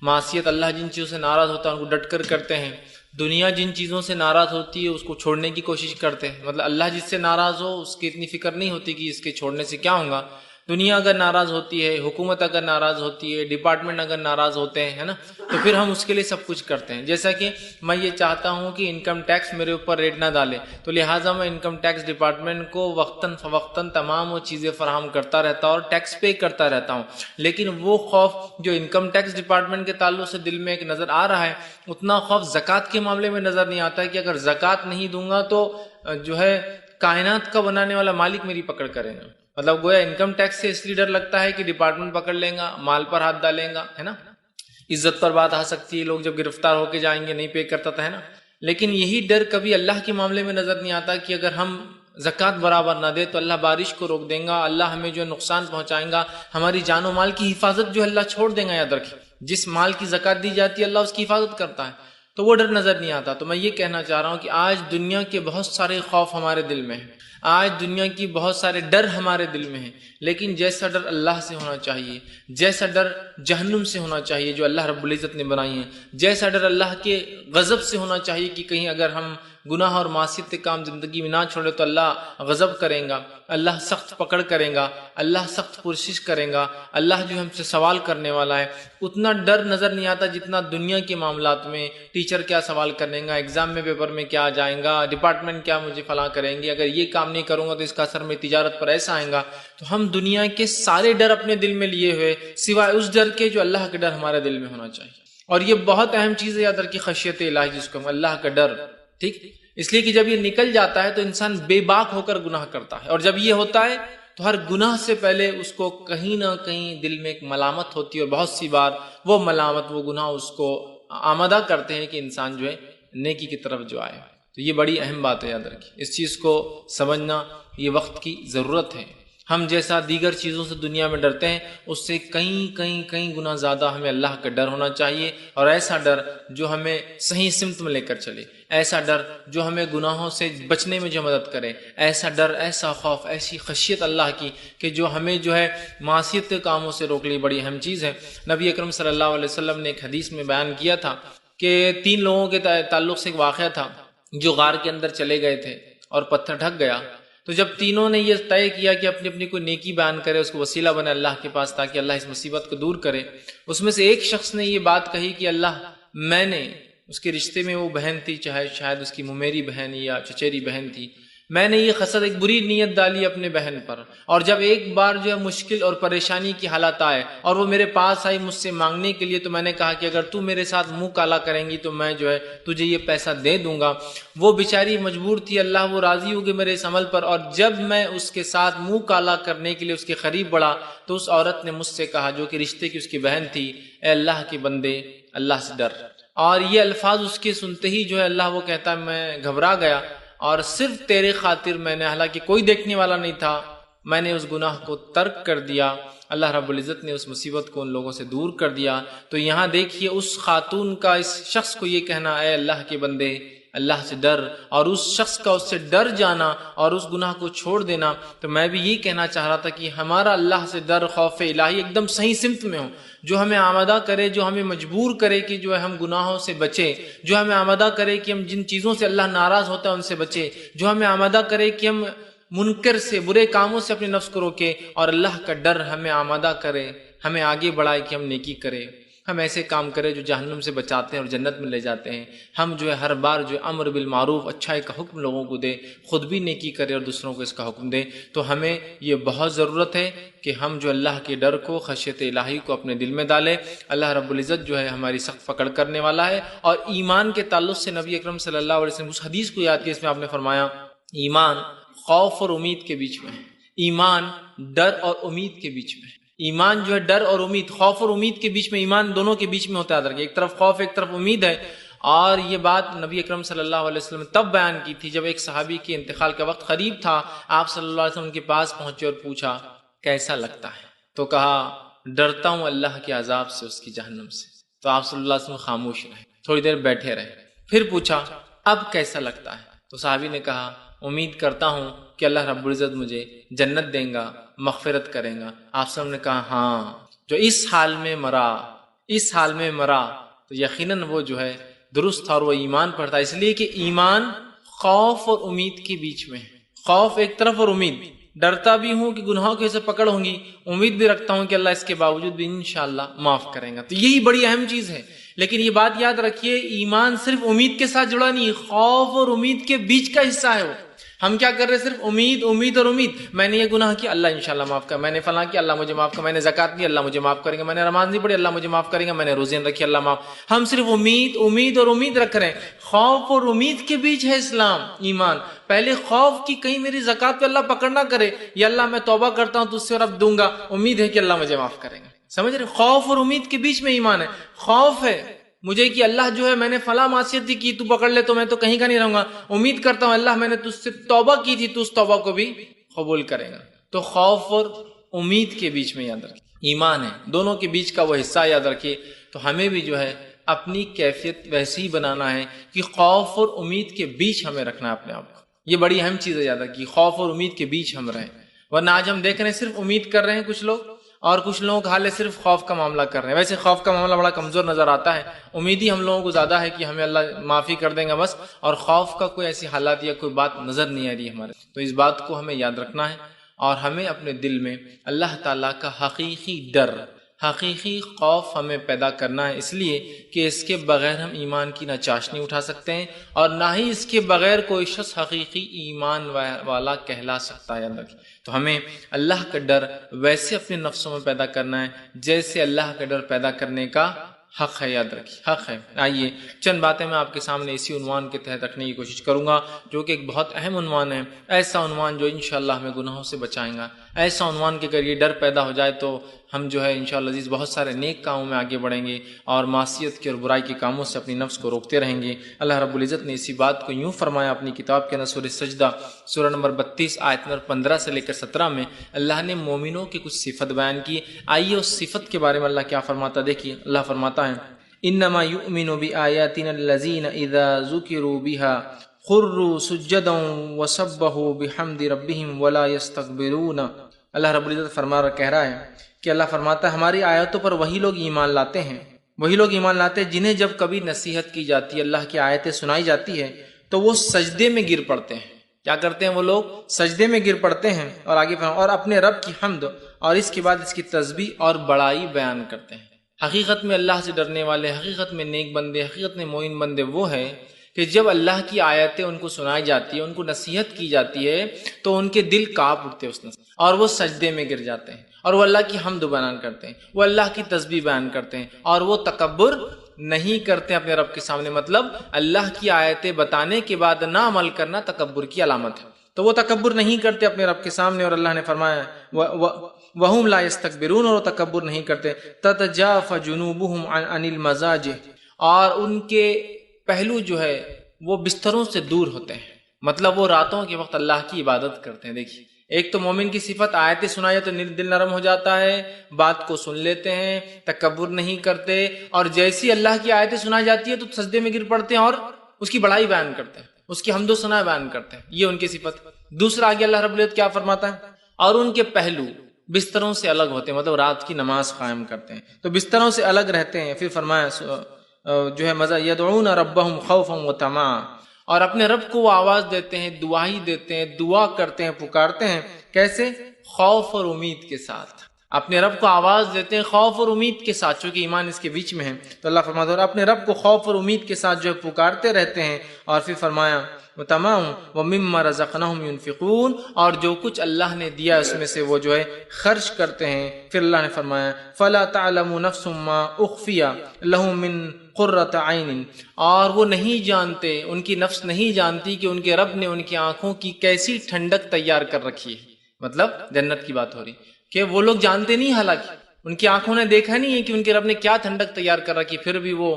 معصیت اللہ جن چیزوں سے ناراض ہوتا ہے ان کو ڈٹ کر کرتے ہیں، دنیا جن چیزوں سے ناراض ہوتی ہے اس کو چھوڑنے کی کوشش کرتے ہیں. مطلب اللہ جس سے ناراض ہو اس کی اتنی فکر نہیں ہوتی کہ اس کے چھوڑنے سے کیا ہوگا. دنیا اگر ناراض ہوتی ہے، حکومت اگر ناراض ہوتی ہے، ڈپارٹمنٹ اگر ناراض ہوتے ہیں، ہے نا، تو پھر ہم اس کے لیے سب کچھ کرتے ہیں. جیسا کہ میں یہ چاہتا ہوں کہ انکم ٹیکس میرے اوپر ریٹ نہ ڈالے، تو لہٰذا میں انکم ٹیکس ڈپارٹمنٹ کو وقتاً فوقتاً تمام وہ چیزیں فراہم کرتا رہتا ہوں اور ٹیکس پے کرتا رہتا ہوں. لیکن وہ خوف جو انکم ٹیکس ڈپارٹمنٹ کے تعلق سے دل میں ایک نظر آ رہا ہے، اتنا خوف زکوٰۃ کے معاملے میں نظر نہیں آتا ہے کہ اگر زکوٰۃ نہیں دوں گا تو جو ہے کائنات کا بنانے والا مالک میری پکڑ کرے گا. مطلب گویا انکم ٹیکس سے اس لیے ڈر لگتا ہے کہ ڈپارٹمنٹ پکڑ لیں گا، مال پر ہاتھ ڈالیں گا، ہے نا، عزت پر بات آ سکتی ہے، لوگ جب گرفتار ہو کے جائیں گے نہیں پے کرتا تھا، ہے نا. لیکن یہی ڈر کبھی اللہ کے معاملے میں نظر نہیں آتا کہ اگر ہم زکوٰۃ برابر نہ دے تو اللہ بارش کو روک دیں گا، اللہ ہمیں جو ہے نقصان پہنچائیں گا، ہماری جان و مال کی حفاظت جو اللہ چھوڑ دیں گا. یاد رکھیں جس مال کی زکوٰۃ دی جاتی ہے اللہ اس کی حفاظت کرتا ہے، تو وہ ڈر نظر نہیں آتا. تو میں یہ کہنا چاہ رہا ہوں کہ آج دنیا کے بہت سارے خوف ہمارے دل میں ہیں، آج دنیا کی بہت سارے ڈر ہمارے دل میں ہیں، لیکن جیسا ڈر اللہ سے ہونا چاہیے، جیسا ڈر جہنم سے ہونا چاہیے جو اللہ رب العزت نے بنائی ہے، جیسا ڈر اللہ کے غضب سے ہونا چاہیے کہ کہیں اگر ہم گناہ اور معصیت کے کام زندگی میں نہ چھوڑے تو اللہ غضب کریں گا، اللہ سخت پکڑ کریں گا، اللہ سخت پرسش کریں گا، اللہ جو ہم سے سوال کرنے والا ہے. اتنا ڈر نظر نہیں آتا جتنا دنیا کے معاملات میں ٹیچر کیا سوال کریں گا، ایگزام میں پیپر میں کیا آ جائیں گا، ڈپارٹمنٹ کیا مجھے فلاں کریں گے، اگر یہ کام نہیں کروں گا تو اس کا اثر میں تجارت پر ایسا آئے گا. تو ہم دنیا کے سارے ڈر اپنے دل میں لیے ہوئے سوائے اس ڈر کے جو اللہ کا ڈر ہمارے دل میں ہونا چاہیے. اور یہ بہت اہم چیز ہے یاد رکھیے، خشیت الہی جس کو ہم اللہ کا ڈر. ٹھیک، اس لیے کہ جب یہ نکل جاتا ہے تو انسان بے باک ہو کر گناہ کرتا ہے، اور جب یہ ہوتا ہے تو ہر گناہ سے پہلے اس کو کہیں نہ کہیں دل میں ایک ملامت ہوتی ہے، اور بہت سی بار وہ ملامت وہ گناہ اس کو آمادہ کرتے ہیں کہ انسان جو ہے نیکی کی طرف جو آئے. تو یہ بڑی اہم بات ہے، یاد رکھیے اس چیز کو سمجھنا یہ وقت کی ضرورت ہے. ہم جیسا دیگر چیزوں سے دنیا میں ڈرتے ہیں اس سے کہیں گنا زیادہ ہمیں اللہ کا ڈر ہونا چاہیے، اور ایسا ڈر جو ہمیں صحیح سمت میں لے کر چلے، ایسا ڈر جو ہمیں گناہوں سے بچنے میں جو مدد کرے، ایسا ڈر، ایسا خوف، ایسی خشیت اللہ کی کہ جو ہمیں جو ہے معصیت کے کاموں سے روک لی. بڑی اہم چیز ہے. نبی اکرم صلی اللہ علیہ وسلم نے ایک حدیث میں بیان کیا تھا کہ 3 لوگوں کے تعلق سے ایک واقعہ تھا جو غار کے اندر چلے گئے تھے اور پتھر ڈھک گیا. تو جب تینوں نے یہ طے کیا کہ اپنی اپنی کوئی نیکی بیان کرے، اس کو وسیلہ بنے اللہ کے پاس تاکہ اللہ اس مصیبت کو دور کرے، اس میں سے ایک شخص نے یہ بات کہی کہ اللہ، میں نے، اس کے رشتے میں وہ بہن تھی، چاہے شاید اس کی ممیری بہن یا چچیری بہن تھی، میں نے یہ خصلت، ایک بری نیت ڈالی اپنے بہن پر، اور جب ایک بار جو ہے مشکل اور پریشانی کی حالت آئے اور وہ میرے پاس آئی مجھ سے مانگنے کے لیے، تو میں نے کہا کہ اگر تو میرے ساتھ منہ کالا کریں گی تو میں جو ہے تجھے یہ پیسہ دے دوں گا. وہ بیچاری مجبور تھی، اللہ وہ راضی ہو گئے میرے اس عمل پر، اور جب میں اس کے ساتھ منہ کالا کرنے کے لیے اس کے قریب بڑھا تو اس عورت نے مجھ سے کہا، جو کہ رشتے کی اس کی بہن تھی، اے اللہ کے بندے، اللہ سے ڈر. اور یہ الفاظ اس کے سنتے ہی جو ہے اللہ وہ کہتا ہے میں گھبرا گیا، اور صرف تیرے خاطر میں نے، حالانکہ کوئی دیکھنے والا نہیں تھا، میں نے اس گناہ کو ترک کر دیا. اللہ رب العزت نے اس مصیبت کو ان لوگوں سے دور کر دیا. تو یہاں دیکھیے اس خاتون کا اس شخص کو یہ کہنا، اے اللہ کے بندے، اللہ سے ڈر، اور اس شخص کا اس سے ڈر جانا اور اس گناہ کو چھوڑ دینا. تو میں بھی یہی کہنا چاہ رہا تھا کہ ہمارا اللہ سے ڈر، خوف الہی ایک دم صحیح سمت میں ہو، جو ہمیں آمادہ کرے، جو ہمیں مجبور کرے کہ جو ہے ہم گناہوں سے بچیں، جو ہمیں آمادہ کرے کہ ہم جن چیزوں سے اللہ ناراض ہوتا ہے ان سے بچیں، جو ہمیں آمادہ کرے کہ ہم منکر سے، برے کاموں سے اپنے نفس کو روکے، اور اللہ کا ڈر ہمیں آمادہ کرے، ہمیں آگے بڑھائے کہ ہم نیکی کریں، ہم ایسے کام کریں جو جہنم سے بچاتے ہیں اور جنت میں لے جاتے ہیں. ہم جو ہے ہر بار جو امر بالمعروف، اچھائی کا حکم لوگوں کو دے، خود بھی نیکی کرے اور دوسروں کو اس کا حکم دے. تو ہمیں یہ بہت ضرورت ہے کہ ہم جو اللہ کے ڈر کو، خشیت الہی کو اپنے دل میں ڈالیں. اللہ رب العزت جو ہے ہماری سخت پکڑ کرنے والا ہے. اور ایمان کے تعلق سے نبی اکرم صلی اللہ علیہ وسلم اس حدیث کو یاد کیا، اس میں آپ نے فرمایا ایمان خوف اور امید کے بیچ میں ہے، ایمان ڈر اور امید کے بیچ میں ہے. ایمان جو ہے ڈر اور امید، خوف اور امید کے بیچ میں، ایمان دونوں کے بیچ میں ہوتا ہے. ایک طرف خوف، ایک طرف امید ہے. اور یہ بات نبی اکرم صلی اللہ علیہ وسلم نے تب بیان کی تھی جب ایک صحابی کے انتقال کا وقت قریب تھا. آپ صلی اللہ علیہ وسلم کے پاس پہنچے اور پوچھا کیسا لگتا ہے؟ تو کہا ڈرتا ہوں اللہ کے عذاب سے، اس کی جہنم سے. تو آپ صلی اللہ علیہ وسلم خاموش رہے، تھوڑی دیر بیٹھے رہے. پھر پوچھا اب کیسا لگتا ہے؟ تو صحابی نے کہا امید کرتا ہوں کہ اللہ رب العزت مجھے جنت دیں گا، مغفرت کریں گا. آپ صلی اللہ علیہ وسلم نے کہا ہاں، جو اس حال میں مرا اس حال میں مرا تو یقیناً وہ جو ہے درست تھا اور وہ ایمان پر تھا، اس لیے کہ ایمان خوف اور امید کے بیچ میں ہے۔ خوف ایک طرف اور امید، ڈرتا بھی ہوں کہ گناہوں کی وجہ سے پکڑ ہوں گی، امید بھی رکھتا ہوں کہ اللہ اس کے باوجود بھی انشاءاللہ معاف کریں گا، تو یہی بڑی اہم چیز ہے۔ لیکن یہ بات یاد رکھیے، ایمان صرف امید کے ساتھ جڑا نہیں، خوف اور امید کے بیچ کا حصہ ہے وہ۔ ہم کیا کر رہے ہیں؟ صرف امید امید اور امید، میں نے یہ گناہ کیا اللہ انشاءاللہ معاف کر، میں نے فلاں کیا اللہ مجھے معاف کر، میں نے زکوٰۃ دی اللہ مجھے معاف کریں گا، میں نے نماز نہیں پڑھی اللہ مجھے معاف کریں گا، میں نے روزے رکھی اللہ معاف۔ ہم صرف امید امید اور امید رکھ رہے ہیں۔ خوف اور امید کے بیچ ہے اسلام، ایمان۔ پہلے خوف کی کہیں میری زکوٰۃ پہ اللہ پکڑ نہ کرے، یا اللہ میں توبہ کرتا ہوں تو اس سے رب دوں گا، امید ہے کہ اللہ مجھے معاف کریں گا۔ سمجھ رہے؟ خوف اور امید کے بیچ میں ایمان ہے۔ خوف ہے مجھے کہ اللہ جو ہے میں نے فلاں معصیت کی تو پکڑ لے تو میں تو کہیں کا نہیں رہوں گا، امید کرتا ہوں اللہ میں نے تجھ سے توبہ کی تھی تو اس توبہ کو بھی قبول کرے گا۔ تو خوف اور امید کے بیچ میں یاد رکھیے ایمان ہے، دونوں کے بیچ کا وہ حصہ یاد رکھیے۔ تو ہمیں بھی جو ہے اپنی کیفیت ویسی ہی بنانا ہے کہ خوف اور امید کے بیچ ہمیں رکھنا ہے اپنے آپ کو۔ یہ بڑی اہم چیز ہے یاد رکھیے، خوف اور امید کے بیچ ہم رہیں، ورنہ آج ہم دیکھ رہے ہیں صرف امید کر رہے ہیں کچھ لوگ، اور کچھ لوگوں کا حال ہے صرف خوف کا معاملہ کر رہے ہیں۔ ویسے خوف کا معاملہ بڑا کمزور نظر آتا ہے، امید ہی ہم لوگوں کو زیادہ ہے کہ ہمیں اللہ معافی کر دیں گا بس، اور خوف کا کوئی ایسی حالات یا کوئی بات نظر نہیں آ رہی ہمارے۔ تو اس بات کو ہمیں یاد رکھنا ہے، اور ہمیں اپنے دل میں اللہ تعالیٰ کا حقیقی ڈر، حقیقی خوف ہمیں پیدا کرنا ہے، اس لیے کہ اس کے بغیر ہم ایمان کی نہ چاشنی اٹھا سکتے ہیں، اور نہ ہی اس کے بغیر کوئی شخص حقیقی ایمان والا کہلا سکتا ہے۔ تو ہمیں اللہ کا ڈر ویسے اپنے نفسوں میں پیدا کرنا ہے جیسے اللہ کا ڈر پیدا کرنے کا حق ہے، یاد رکھیے حق ہے۔ آئیے چند باتیں میں آپ کے سامنے اسی عنوان کے تحت رکھنے کی کوشش کروں گا، جو کہ ایک بہت اہم عنوان ہے، ایسا عنوان جو انشاءاللہ ہمیں گناہوں سے بچائیں گا، ایسا عنوان کہ اگر یہ ڈر پیدا ہو جائے تو ہم جو ہے انشاءاللہ عزیز بہت سارے نیک کاموں میں آگے بڑھیں گے، اور معصیت کے اور برائی کے کاموں سے اپنی نفس کو روکتے رہیں گے۔ اللہ رب العزت نے اسی بات کو یوں فرمایا اپنی کتاب کے اندر سورہ سجدہ سورہ نمبر 32 آیت نمبر 15 سے لے کر 17 میں اللہ نے مومنوں کی کچھ صفت بیان کی۔ آئیے اس صفت کے بارے میں اللہ کیا فرماتا دیکھیے۔ اللہ فرماتا ہے انما یؤمن بآیاتنا الذین اذا ذکروا بها خروا سجدا وسبحوا بحمد ربهم ولا يستكبرون۔ اللہ رب العزت کہہ رہا ہے کہ اللہ فرماتا ہے ہماری آیتوں پر وہی لوگ ایمان لاتے ہیں، وہی لوگ ایمان لاتے ہیں جنہیں جب کبھی نصیحت کی جاتی ہے، اللہ کی آیتیں سنائی جاتی ہے تو وہ سجدے میں گر پڑتے ہیں۔ کیا کرتے ہیں وہ لوگ؟ سجدے میں گر پڑتے ہیں، اور آگے اور اپنے رب کی حمد اور اس کے بعد اس کی تسبیح اور بڑائی بیان کرتے ہیں۔ حقیقت میں اللہ سے ڈرنے والے، حقیقت میں نیک بندے، حقیقت میں مومن بندے وہ ہیں کہ جب اللہ کی آیتیں ان کو سنائی جاتی ہے، ان کو نصیحت کی جاتی ہے تو ان کے دل کانپ اٹھتے ہیں اس نصیحت، اور وہ سجدے میں گر جاتے ہیں، اور وہ اللہ کی حمد بیان کرتے ہیں، وہ اللہ کی تسبیح بیان کرتے ہیں، اور وہ تکبر نہیں کرتے اپنے رب کے سامنے۔ مطلب اللہ کی آیتیں بتانے کے بعد نہ عمل کرنا تکبر کی علامت ہے، تو وہ تکبر نہیں کرتے اپنے رب کے سامنے، اور اللہ نے فرمایا وَهُمْ لَا يَسْتَكْبِرُونَ، اور وہ تکبر نہیں کرتے۔ تَتَجَافَ جُنُوبُهُمْ عَنِ الْمَضَاجِعِ، اور ان کے پہلو جو ہے وہ بستروں سے دور ہوتے ہیں، مطلب وہ راتوں کے وقت اللہ کی عبادت کرتے ہیں۔ دیکھیے ایک تو مومن کی صفت، آیتیں سنائی تو دل نرم ہو جاتا ہے، بات کو سن لیتے ہیں، تکبر نہیں کرتے، اور جیسی اللہ کی آیتیں سنائی جاتی ہے تو سجدے میں گر پڑتے ہیں اور اس کی بڑائی بیان کرتے ہیں، اس کی حمد و ثنا بیان کرتے ہیں، یہ ان کی صفت۔ دوسرا آگے اللہ رب العزت کیا فرماتا ہے؟ اور ان کے پہلو بستروں سے الگ ہوتے ہیں، مطلب رات کی نماز قائم کرتے ہیں تو بستروں سے الگ رہتے ہیں۔ پھر فرمایا جو ہے مزہ یدعون ربهم خوفا وطمعا، اور اپنے رب کو وہ آواز دیتے ہیں، دعائی دیتے ہیں، دعا کرتے ہیں، پکارتے ہیں، کیسے؟ خوف اور امید کے ساتھ اپنے رب کو آواز دیتے ہیں، خوف اور امید کے ساتھ، چونکہ ایمان اس کے بیچ میں ہے۔ تو اللہ فرماتا ہے اپنے رب کو خوف اور امید کے ساتھ جو ہے پکارتے رہتے ہیں، اور پھر فرمایا تمام وَمِمَّا رَزَقْنَاهُمْ يُنْفِقُونَ، اور جو کچھ اللہ نے دیا اس میں سے وہ جو ہے خرچ کرتے ہیں۔ پھر اللہ نے فرمایا فَلَا تَعْلَمُ نَفْسٌ مَّا أُخْفِيَ لَهُم مِّن قُرَّةِ عَيْنٍ، اور وہ نہیں جانتے، ان کی نفس نہیں جانتی کہ ان کے رب نے ان کی آنکھوں کی کیسی ٹھنڈک تیار کر رکھی ہے۔ مطلب جنت کی بات ہو رہی کہ وہ لوگ جانتے نہیں، حالانکہ ان کی آنکھوں نے دیکھا نہیں ہے کہ ان کے رب نے کیا ٹھنڈک تیار کر رکھی، پھر بھی وہ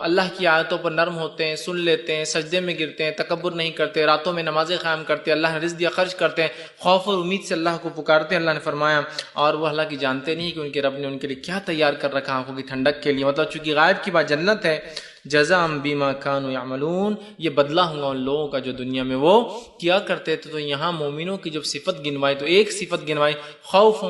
اللہ کی آیتوں پر نرم ہوتے ہیں، سن لیتے ہیں، سجدے میں گرتے ہیں، تکبر نہیں کرتے، راتوں میں نمازیں قائم کرتے ہیں، اللہ نے رزق دیا خرچ کرتے ہیں، خوف اور امید سے اللہ کو پکارتے ہیں۔ اللہ نے فرمایا اور وہ حالانکہ جانتے نہیں کہ ان کے رب نے ان کے لیے کیا تیار کر رکھا آنکھوں کی ٹھنڈک کے لیے، مطلب چونکہ غائب کی بات جنت ہے۔ جزاء بما كانوا يعملون، یہ بدلہ ہوگا ان لوگوں کا جو دنیا میں وہ کیا کرتے تھے۔ تو یہاں مومنوں کی جب صفت گنوائی تو ایک صفت گنوائی خوف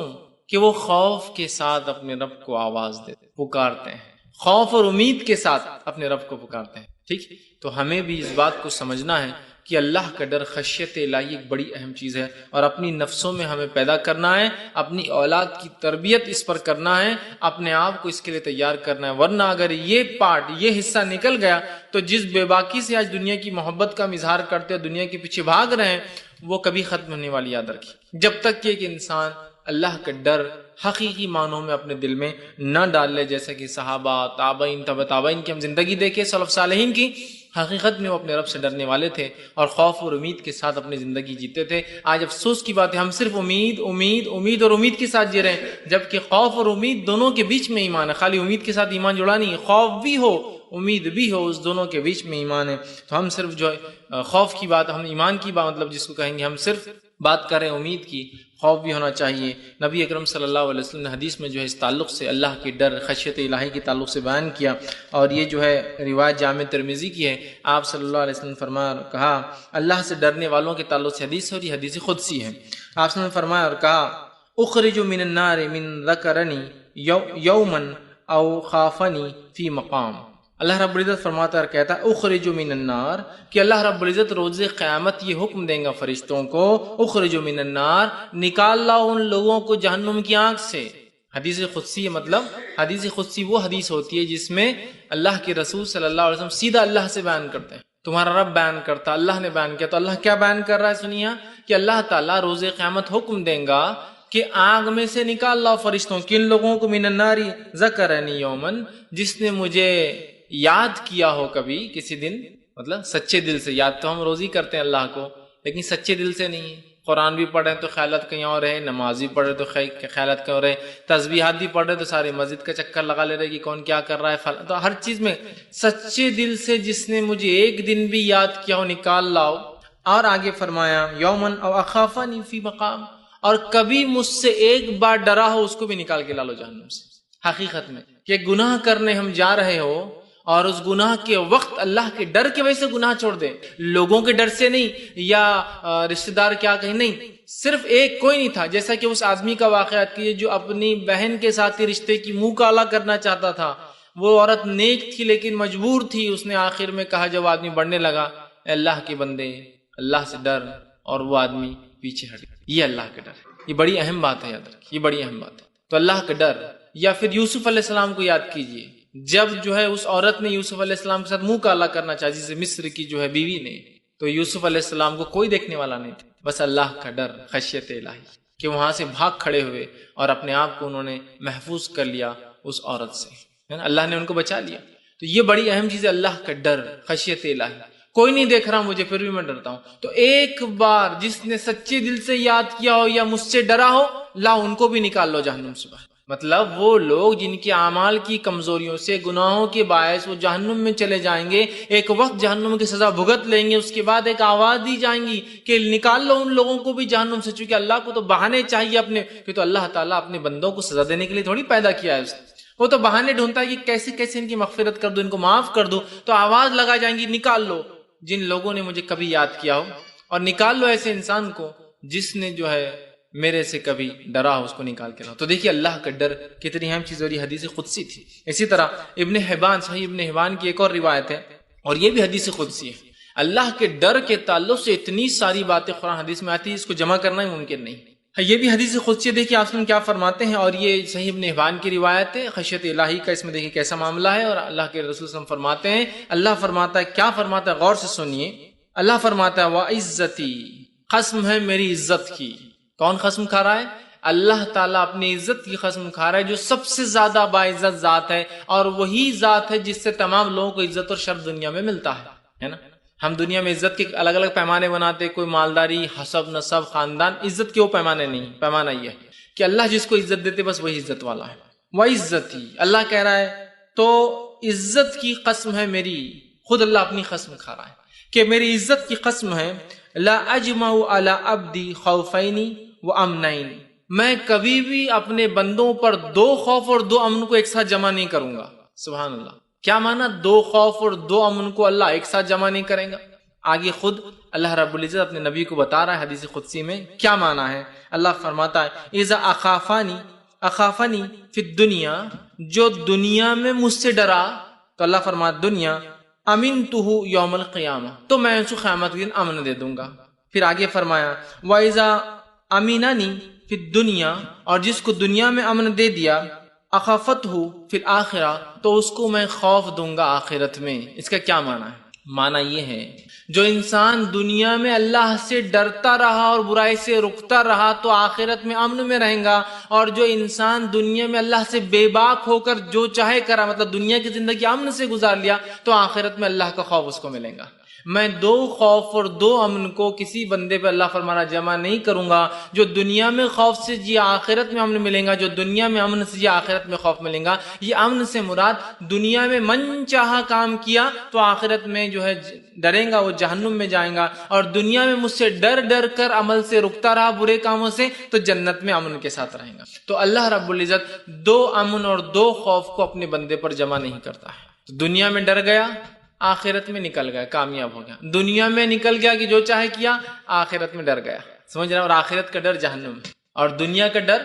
کہ وہ خوف کے ساتھ اپنے رب کو آواز دیتے پکارتے ہیں، خوف اور امید کے ساتھ اپنے رب کو پکارتے ہیں. ٹھیک، تو ہمیں بھی اس بات کو سمجھنا ہے کہ اللہ کا ڈر، خشیت الہی ایک بڑی اہم چیز ہے، اور اپنی نفسوں میں ہمیں پیدا کرنا ہے، اپنی اولاد کی تربیت اس پر کرنا ہے، اپنے آپ کو اس کے لیے تیار کرنا ہے. ورنہ اگر یہ پارٹ، یہ حصہ نکل گیا تو جس بے باکی سے آج دنیا کی محبت کا اظہار کرتے ہیں، دنیا کے پیچھے بھاگ رہے ہیں، وہ کبھی ختم ہونے والی. یاد رکھیے، جب تک کہ ایک انسان اللہ کا ڈر حقیقی معنوں میں اپنے دل میں نہ ڈال لے، جیسے کہ صحابہ، تابعین، تبع تابعین کی ہم زندگی دیکھیں، سلف صالحین کی، حقیقت میں وہ اپنے رب سے ڈرنے والے تھے اور خوف اور امید کے ساتھ اپنی زندگی جیتے تھے. آج افسوس کی بات ہے، ہم صرف امید امید امید اور امید کے ساتھ جی رہے ہیں، جبکہ خوف اور امید دونوں کے بیچ میں ایمان ہے. خالی امید کے ساتھ ایمان جڑا نہیں ہے، خوف بھی ہو امید بھی ہو، اس دونوں کے بیچ میں ایمان ہے. تو ہم صرف جو ہے خوف کی بات، ہم ایمان کی بات مطلب جس کو کہیں گے، ہم صرف بات کریں امید کی، خوف بھی ہونا چاہیے. نبی اکرم صلی اللہ علیہ وسلم نے حدیث میں جو ہے اس تعلق سے اللہ کی ڈر، خشیت الہی کے تعلق سے بیان کیا، اور یہ جو ہے روایت جامع ترمذی کی ہے. آپ صلی اللہ علیہ وسلم فرمایا اور کہا، اللہ سے ڈرنے والوں کے تعلق سے حدیث ہے، اور یہ حدیث قدسی ہے. آپ نے فرمایا اور کہا، اخرج من النار من ذکرنی یوما او خافنی فی مقام. اللہ رب العزت فرماتا ہے اور کہتا ہے، اخرج من النار، کہ اللہ رب العزت روز قیامت یہ حکم دیں گا فرشتوں کو، اخرج من النار، نکال لاؤ ان لوگوں کو جہنم کی آنکھ سے. حدیث قدسی مطلب، حدیث قدسی وہ حدیث ہوتی ہے جس میں اللہ کے رسول صلی اللہ علیہ وسلم سیدھا اللہ سے بیان کرتے ہیں. تمہارا رب بیان کرتا، اللہ نے بیان کیا. تو اللہ کیا بیان کر رہا ہے سنیے، کہ اللہ تعالیٰ روز قیامت حکم دیں گا کہ آگ میں سے نکال لاؤ فرشتوں، کن لوگوں کو؟ من النار ذکرنی یومن، جس نے مجھے یاد کیا ہو کبھی کسی دن، مطلب سچے دل سے. یاد تو ہم روز ہی کرتے ہیں اللہ کو، لیکن سچے دل سے نہیں. قرآن بھی پڑھیں تو خیالت کہیں اور ہے، نماز بھی پڑھے تو خیالت کہیں اور ہے، تسبیحات بھی پڑھ رہے تو سارے مسجد کا چکر لگا لے رہے کہ کون کیا کر رہا ہے. تو ہر چیز میں سچے دل سے جس نے مجھے ایک دن بھی یاد کیا ہو، نکال لاؤ. اور آگے فرمایا، یومن او اخافنی فی مقام، اور کبھی مجھ سے ایک بار ڈرا ہو، اس کو بھی نکال کے لا لو جہنم سے. حقیقت میں کہ گناہ کرنے ہم جا رہے ہو، اور اس گناہ کے وقت اللہ کے ڈر کی وجہ سے گناہ چھوڑ دے، لوگوں کے ڈر سے نہیں، یا رشتہ دار کیا کہیں، نہیں، صرف ایک کوئی نہیں تھا. جیسا کہ اس آدمی کا واقعہ کیے جو اپنی بہن کے ساتھ رشتے کی منہ کالا کرنا چاہتا تھا. وہ عورت نیک تھی لیکن مجبور تھی. اس نے آخر میں کہا جب آدمی بڑھنے لگا، اے اللہ کے بندے اللہ سے ڈر، اور وہ آدمی پیچھے ہٹ گیا. یہ اللہ کا ڈر، یہ بڑی اہم بات ہے، یاد رکھیے، یہ بڑی اہم بات ہے. تو اللہ کا ڈر. یا پھر یوسف علیہ السلام کو یاد کیجئے، جب جو ہے اس عورت نے یوسف علیہ السلام کے ساتھ منہ کالا کرنا چاہا، جسے مصر کی جو ہے بیوی نے، تو یوسف علیہ السلام کو کوئی دیکھنے والا نہیں تھا، بس اللہ کا ڈر، خشیت الہی، کہ وہاں سے بھاگ کھڑے ہوئے اور اپنے آپ کو انہوں نے محفوظ کر لیا اس عورت سے، اللہ نے ان کو بچا لیا. تو یہ بڑی اہم چیز ہے، اللہ کا ڈر، خشیت الہی. کوئی نہیں دیکھ رہا مجھے پھر بھی میں ڈرتا ہوں. تو ایک بار جس نے سچے دل سے یاد کیا ہو یا مجھ سے ڈرا ہو، لا ان کو بھی نکال لو جہنم سے باہر. مطلب وہ لوگ جن کے اعمال کی کمزوریوں سے، گناہوں کے باعث وہ جہنم میں چلے جائیں گے، ایک وقت جہنم کی سزا بھگت لیں گے، اس کے بعد ایک آواز دی جائیں گی کہ نکال لو ان لوگوں کو بھی جہنم سے. چونکہ اللہ کو تو بہانے چاہیے اپنے، کہ تو اللہ تعالیٰ اپنے بندوں کو سزا دینے کے لیے تھوڑی پیدا کیا ہے. وہ تو بہانے ڈھونڈتا ہے کہ کیسے کیسے ان کی مغفرت کر دو، ان کو معاف کر دو. تو آواز لگا جائیں گی، نکال لو جن لوگوں نے مجھے کبھی یاد کیا ہو، اور نکال لو ایسے انسان کو جس نے جو ہے میرے سے کبھی ڈرا ہو، اس کو نکال کے لاؤ. تو دیکھیے اللہ کا ڈر کتنی اہم چیز، اور یہ حدیث قدسی تھی. اسی طرح ابن حبان، صحیح ابن حبان کی ایک اور روایت ہے، اور یہ بھی حدیث قدسی ہے. اللہ کے ڈر کے تعلق سے اتنی ساری باتیں قرآن حدیث میں آتی ہے، اس کو جمع کرنا ہی ممکن نہیں. یہ بھی حدیث قدسی ہے. دیکھیے آپ کیا فرماتے ہیں، اور یہ صحیح ابن حبان کی روایت ہے. خشیت الہی کا اس میں دیکھیے کیسا معاملہ ہے، اور اللہ کے رسول صلی اللہ علیہ وسلم فرماتے ہیں، اللہ فرماتا ہے، کیا فرماتا ہے، غور سے سنیے. اللہ فرماتا ہے، وَعِزَّتِي، قسم ہے میری عزت کی. کون قسم کھا رہا ہے؟ اللہ تعالیٰ اپنی عزت کی قسم کھا رہا ہے، جو سب سے زیادہ باعزت ذات ہے، اور وہی ذات ہے جس سے تمام لوگوں کو عزت اور شرف دنیا میں ملتا ہے نا. ہم دنیا میں عزت کے الگ الگ پیمانے بناتے، کوئی مالداری، حسب، نسب، خاندان. عزت کے وہ پیمانے نہیں، پیمانہ یہ ہے کہ اللہ جس کو عزت دیتے بس وہی عزت والا ہے. وَعِزَّتِي، اللہ کہہ رہا ہے، تو عزت کی قسم ہے میری، خود اللہ اپنی قسم کھا رہا ہے کہ میری عزت کی قسم ہے، لا اجمع علی عبدی خوفین وامنین، میں کبھی بھی اپنے بندوں پر 2 خوف اور 2 امن کو ایک ساتھ جمع نہیں کروں گا. سبحان اللہ. کیا معنی 2 خوف اور 2 امن کو اللہ ایک ساتھ جمع نہیں کرے گا؟ آگے خود اللہ رب العزت اپنے نبی کو بتا رہا ہے حدیث قدسی میں کیا معنی ہے. اللہ فرماتا ہے، اذا اخافانی اخافنی فی الدنیا، جو دنیا میں مجھ سے ڈرا، تو اللہ فرماتا دنیا امنتہ یوم القیامہ، تو میں اس کو قیامت کے دن امن دے دوں گا۔ پھر آگے فرمایا وَإِذَا أَمِنَنِي فِي الدُّنْيَا، اور جس کو دنیا میں امن دے دیا، اخافتہ فی الآخرہ، تو اس کو میں خوف دوں گا آخرت میں۔ اس کا کیا معنی ہے؟ معنی یہ ہے جو انسان دنیا میں اللہ سے ڈرتا رہا اور برائی سے رکتا رہا تو آخرت میں امن میں رہیں گا، اور جو انسان دنیا میں اللہ سے بے باک ہو کر جو چاہے کرا، مطلب دنیا کی زندگی امن سے گزار لیا، تو آخرت میں اللہ کا خوف اس کو ملے گا۔ میں دو خوف اور دو امن کو کسی بندے پہ اللہ فرمانا جمع نہیں کروں گا۔ جو دنیا میں خوف سے جیا آخرت میں امن ملیں گا، جو دنیا میں امن سے جیا آخرت میں خوف ملیں گا۔ یہ امن سے مراد دنیا میں من چاہا کام کیا تو آخرت میں جو ہے ڈریں گا، وہ جہنم میں جائیں گا، اور دنیا میں مجھ سے ڈر ڈر کر عمل سے رکتا رہا برے کاموں سے تو جنت میں امن کے ساتھ رہیں گا۔ تو اللہ رب العزت دو امن اور دو خوف کو اپنے بندے پر جمع نہیں کرتا ہے۔ دنیا میں ڈر گیا، آخرت میں نکل گیا، کامیاب ہو گیا۔ دنیا میں نکل گیا کہ جو چاہے کیا، آخرت میں ڈر گیا، سمجھ رہا؟ اور آخرت کا ڈر جہنم، اور دنیا کا ڈر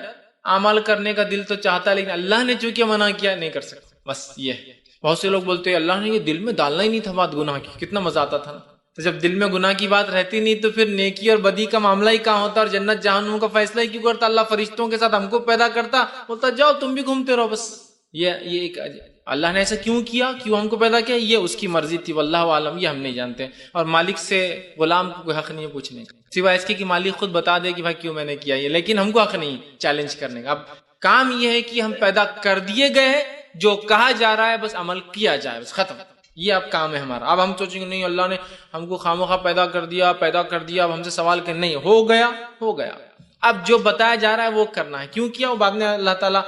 عمل کرنے کا دل تو چاہتا ہے لیکن اللہ نے چونکہ منع کیا نہیں کر سکتا، بس یہ ہے۔ بہت سے لوگ بولتے ہیں اللہ نے یہ دل میں ڈالنا ہی نہیں تھا بات گناہ کی، کتنا مزہ آتا تھا نا۔ تو جب دل میں گناہ کی بات رہتی نہیں تو پھر نیکی اور بدی کا معاملہ ہی کہاں ہوتا، اور جنت جہنم کا فیصلہ ہی کیوں کرتا؟ اللہ فرشتوں کے ساتھ ہم کو پیدا کرتا، بولتا جاؤ تم بھی گھومتے رہو بس۔ یہ ایک اللہ نے ایسا کیوں کیا، کیوں ہم کو پیدا کیا، یہ اس کی مرضی تھی، واللہ عالم، یہ ہم نہیں جانتے۔ اور مالک سے غلام کو کوئی حق نہیں ہے پوچھنے کا، سوائے اس کے کہ مالک خود بتا دے کہ بھائی کیوں میں نے کیا یہ، لیکن ہم کو حق نہیں چیلنج کرنے کا۔ اب کام یہ ہے کہ ہم پیدا کر دیے گئے، جو کہا جا رہا ہے بس عمل کیا جائے، بس ختم۔ یہ اب کام ہے ہمارا۔ اب ہم سوچیں گے نہیں اللہ نے ہم کو خامخواہ پیدا کر دیا، اب ہم سے سوال کریں، نہیں، ہو گیا ہو گیا۔ اب جو بتایا جا رہا ہے وہ کرنا ہے، کیوں کیا وہ بعد میں اللہ تعالیٰ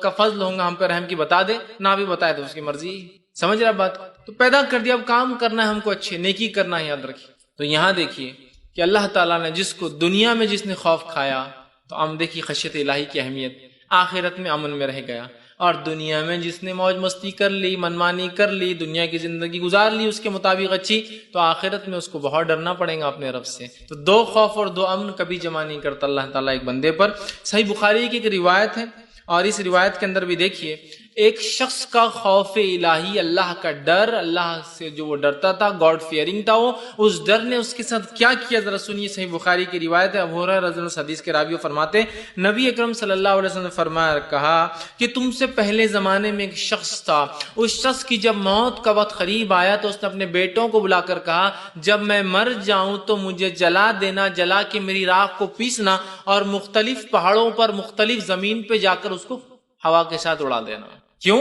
کا فضل ہوگا ہم پہ رحم کی بتا دے، نہ بھی بتائے تو اس کی مرضی۔ سمجھ رہا بات؟ تو پیدا کر دیا، اب کام کرنا ہے ہم کو، اچھے نیکی کرنا ہے، یاد رکھیے۔ تو یہاں دیکھیے کہ اللہ تعالیٰ نے جس کو دنیا میں جس نے خوف کھایا تو ہم دیکھیے خشیت الہی کی اہمیت، آخرت میں امن میں رہ گیا۔ اور دنیا میں جس نے موج مستی کر لی، منمانی کر لی، دنیا کی زندگی گزار لی اس کے مطابق اچھی، تو آخرت میں اس کو بہت ڈرنا پڑے گا اپنے رب سے۔ تو دو خوف اور دو امن کبھی جمع نہیں کرتا اللہ تعالیٰ ایک بندے پر۔ صحیح بخاری کی ایک روایت ہے، اور اس روایت کے اندر بھی دیکھیے ایک شخص کا خوف الہی، اللہ کا ڈر، اللہ سے جو وہ ڈرتا تھا، گاڈ فیئرنگ تھا وہ، اس ڈر نے اس کے ساتھ کیا کیا ذرا سنیے۔ صحیح بخاری کی روایت ہے، ابو ہریرہ رضی اللہ عنہ حدیث کے راوی فرماتے نبی اکرم صلی اللہ علیہ وسلم نے فرمایا، کہا کہ تم سے پہلے زمانے میں ایک شخص تھا، اس شخص کی جب موت کا وقت قریب آیا تو اس نے اپنے بیٹوں کو بلا کر کہا جب میں مر جاؤں تو مجھے جلا دینا، جلا کے میری راکھ کو پیسنا اور مختلف پہاڑوں پر مختلف زمین پہ جا کر اس کو ہوا کے ساتھ اڑا دینا۔ کیوں؟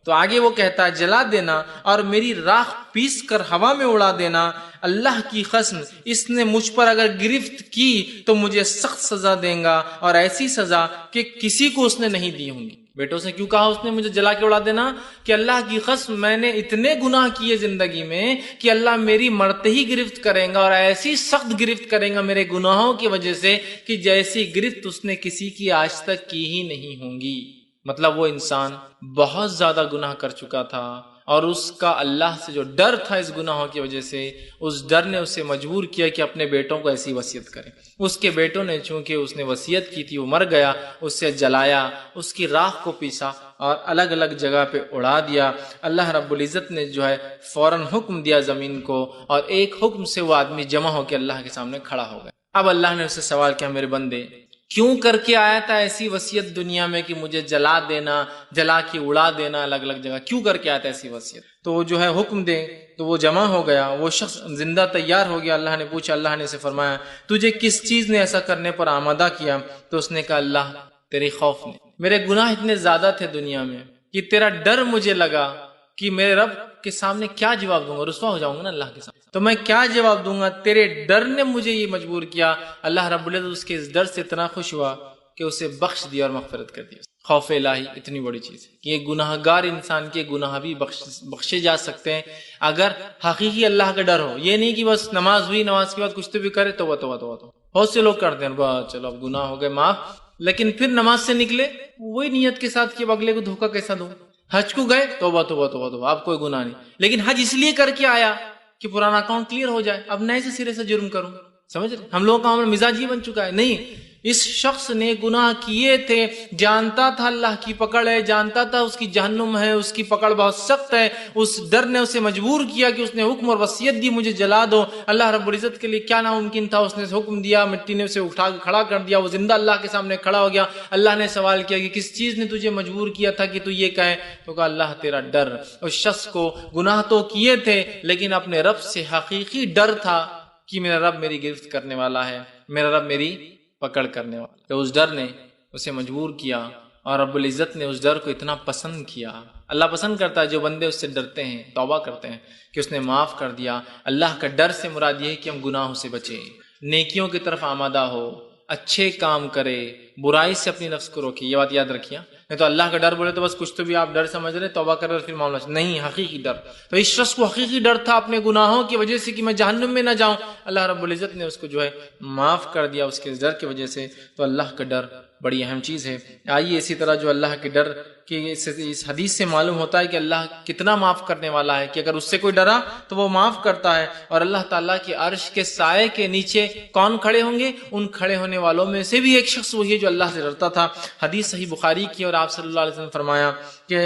تو آگے وہ کہتا ہے جلا دینا اور میری راکھ پیس کر ہوا میں اڑا دینا، اللہ کی قسم اس نے مجھ پر اگر گرفت کی تو مجھے سخت سزا دے گا، اور ایسی سزا کہ کسی کو اس نے نہیں دی ہوں گی۔ بیٹوں سے کیوں کہا اس نے مجھے جلا کے اڑا دینا؟ کہ اللہ کی قسم میں نے اتنے گناہ کیے زندگی میں کہ اللہ میری مرتے ہی گرفت کرے گا، اور ایسی سخت گرفت کرے گا میرے گناہوں کی وجہ سے کہ جیسی گرفت اس نے کسی کی آج تک کی ہی نہیں ہوں گی۔ مطلب وہ انسان بہت زیادہ گناہ کر چکا تھا، اور اس کا اللہ سے جو ڈر تھا اس گناہوں کی وجہ سے، اس ڈر نے اسے مجبور کیا کہ اپنے بیٹوں کو ایسی وصیت کرے۔ اس کے بیٹوں نے چونکہ اس نے وصیت کی تھی، وہ مر گیا، اسے جلایا، اس کی راکھ کو پیسا اور الگ الگ جگہ پہ اڑا دیا۔ اللہ رب العزت نے جو ہے فوراً حکم دیا زمین کو، اور ایک حکم سے وہ آدمی جمع ہو کے اللہ کے سامنے کھڑا ہو گیا۔ اب اللہ نے اسے سوال کیا، میرے بندے کیوں کر کے آیا تھا ایسی وصیت دنیا میں کہ مجھے جلا دینا، جلا کے اڑا دینا الگ الگ جگہ، کیوں کر کے آیا تھا ایسی وصیت؟ تو وہ جو ہے حکم دے تو وہ جمع ہو گیا، وہ شخص زندہ تیار ہو گیا۔ اللہ نے پوچھا، اللہ نے اسے فرمایا تجھے کس چیز نے ایسا کرنے پر آمادہ کیا؟ تو اس نے کہا اللہ تیرے خوف نے، میرے گناہ اتنے زیادہ تھے دنیا میں کہ تیرا ڈر مجھے لگا کہ میرے رب کے سامنے کیا جواب دوں گا، رسوا ہو جاؤں گا نا اللہ کے سامنے، تو میں کیا جواب دوں گا، تیرے ڈر نے مجھے یہ مجبور کیا۔ اللہ رب العزت اس کے اس ڈر سے اتنا خوش ہوا کہ اسے بخش دیا اور مغفرت کر دی۔ خوف الہی اتنی بڑی چیز ہے کہ یہ گناہ گار انسان کے گناہ بھی بخشے جا سکتے ہیں اگر حقیقی اللہ کا ڈر ہو۔ یہ نہیں کہ بس نماز ہوئی، نماز کے بعد کچھ تو بھی کرے تو بہت سے لوگ کرتے ہیں، بس چلو اب گناہ ہو گئے معاف، لیکن پھر نماز سے نکلے وہی نیت کے ساتھ کہ اگلے کو دھوکہ کیسا دوں۔ حج کو گئے توبہ توبہ توبہ توبہ، اب کوئی گناہ نہیں، لیکن حج اس لیے کر کے آیا کہ پرانا اکاؤنٹ کلیئر ہو جائے، اب نئے سے سرے سے جرم کروں۔ سمجھ رہے؟ ہم لوگوں کا مزاج ہی بن چکا ہے، نہیں اس شخص نے گناہ کیے تھے، جانتا تھا اللہ کی پکڑ ہے، جانتا تھا اس کی جہنم ہے، اس کی پکڑ بہت سخت ہے، اس ڈر نے اسے مجبور کیا کہ اس نے حکم اور وصیت دی مجھے جلا دو۔ اللہ رب العزت کے لیے کیا ناممکن تھا، اس نے حکم دیا، مٹی نے اسے اٹھا کے کھڑا کر دیا، وہ زندہ اللہ کے سامنے کھڑا ہو گیا۔ اللہ نے سوال کیا کہ کس چیز نے تجھے مجبور کیا تھا کہ تو یہ کہے؟ تو کہا اللہ تیرا ڈر۔ اس شخص کو گناہ تو کیے تھے لیکن اپنے رب سے حقیقی ڈر تھا کہ میرا رب میری گرفت کرنے والا ہے، میرا رب میری پکڑ کرنے والا۔ تو اس ڈر نے اسے مجبور کیا اور رب العزت نے اس ڈر کو اتنا پسند کیا۔ اللہ پسند کرتا ہے جو بندے اس سے ڈرتے ہیں، توبہ کرتے ہیں، کہ اس نے معاف کر دیا۔ اللہ کا ڈر سے مراد یہ ہے کہ ہم گناہوں سے بچیں، نیکیوں کی طرف آمادہ ہو، اچھے کام کرے، برائی سے اپنی نفس کو روکے۔ یہ بات یاد رکھیے، نہیں تو اللہ کا ڈر بولے تو بس کچھ تو بھی آپ ڈر سمجھ رہے، توبہ کر رہے پھر معاملہ نہیں، حقیقی ڈر۔ تو اس شخص کو حقیقی ڈر تھا اپنے گناہوں کی وجہ سے کہ میں جہنم میں نہ جاؤں۔ اللہ رب العزت نے اس کو جو ہے معاف کر دیا اس کے ڈر کی وجہ سے۔ تو اللہ کا ڈر بڑی اہم چیز ہے۔ آئیے اسی طرح جو اللہ کے ڈر کی اس حدیث سے معلوم ہوتا ہے کہ اللہ کتنا معاف کرنے والا ہے، کہ اگر اس سے کوئی ڈرا تو وہ معاف کرتا ہے۔ اور اللہ تعالیٰ کے عرش کے سائے کے نیچے کون کھڑے ہوں گے؟ ان کھڑے ہونے والوں میں سے بھی ایک شخص وہی ہے جو اللہ سے ڈرتا تھا۔ حدیث صحیح بخاری کی، اور آپ صلی اللہ علیہ وسلم نے فرمایا کہ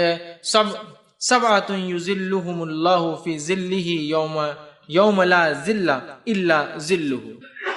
سبعۃ یظلھم اللہ فی ظلہ یوم لا ظل الا ظلہ،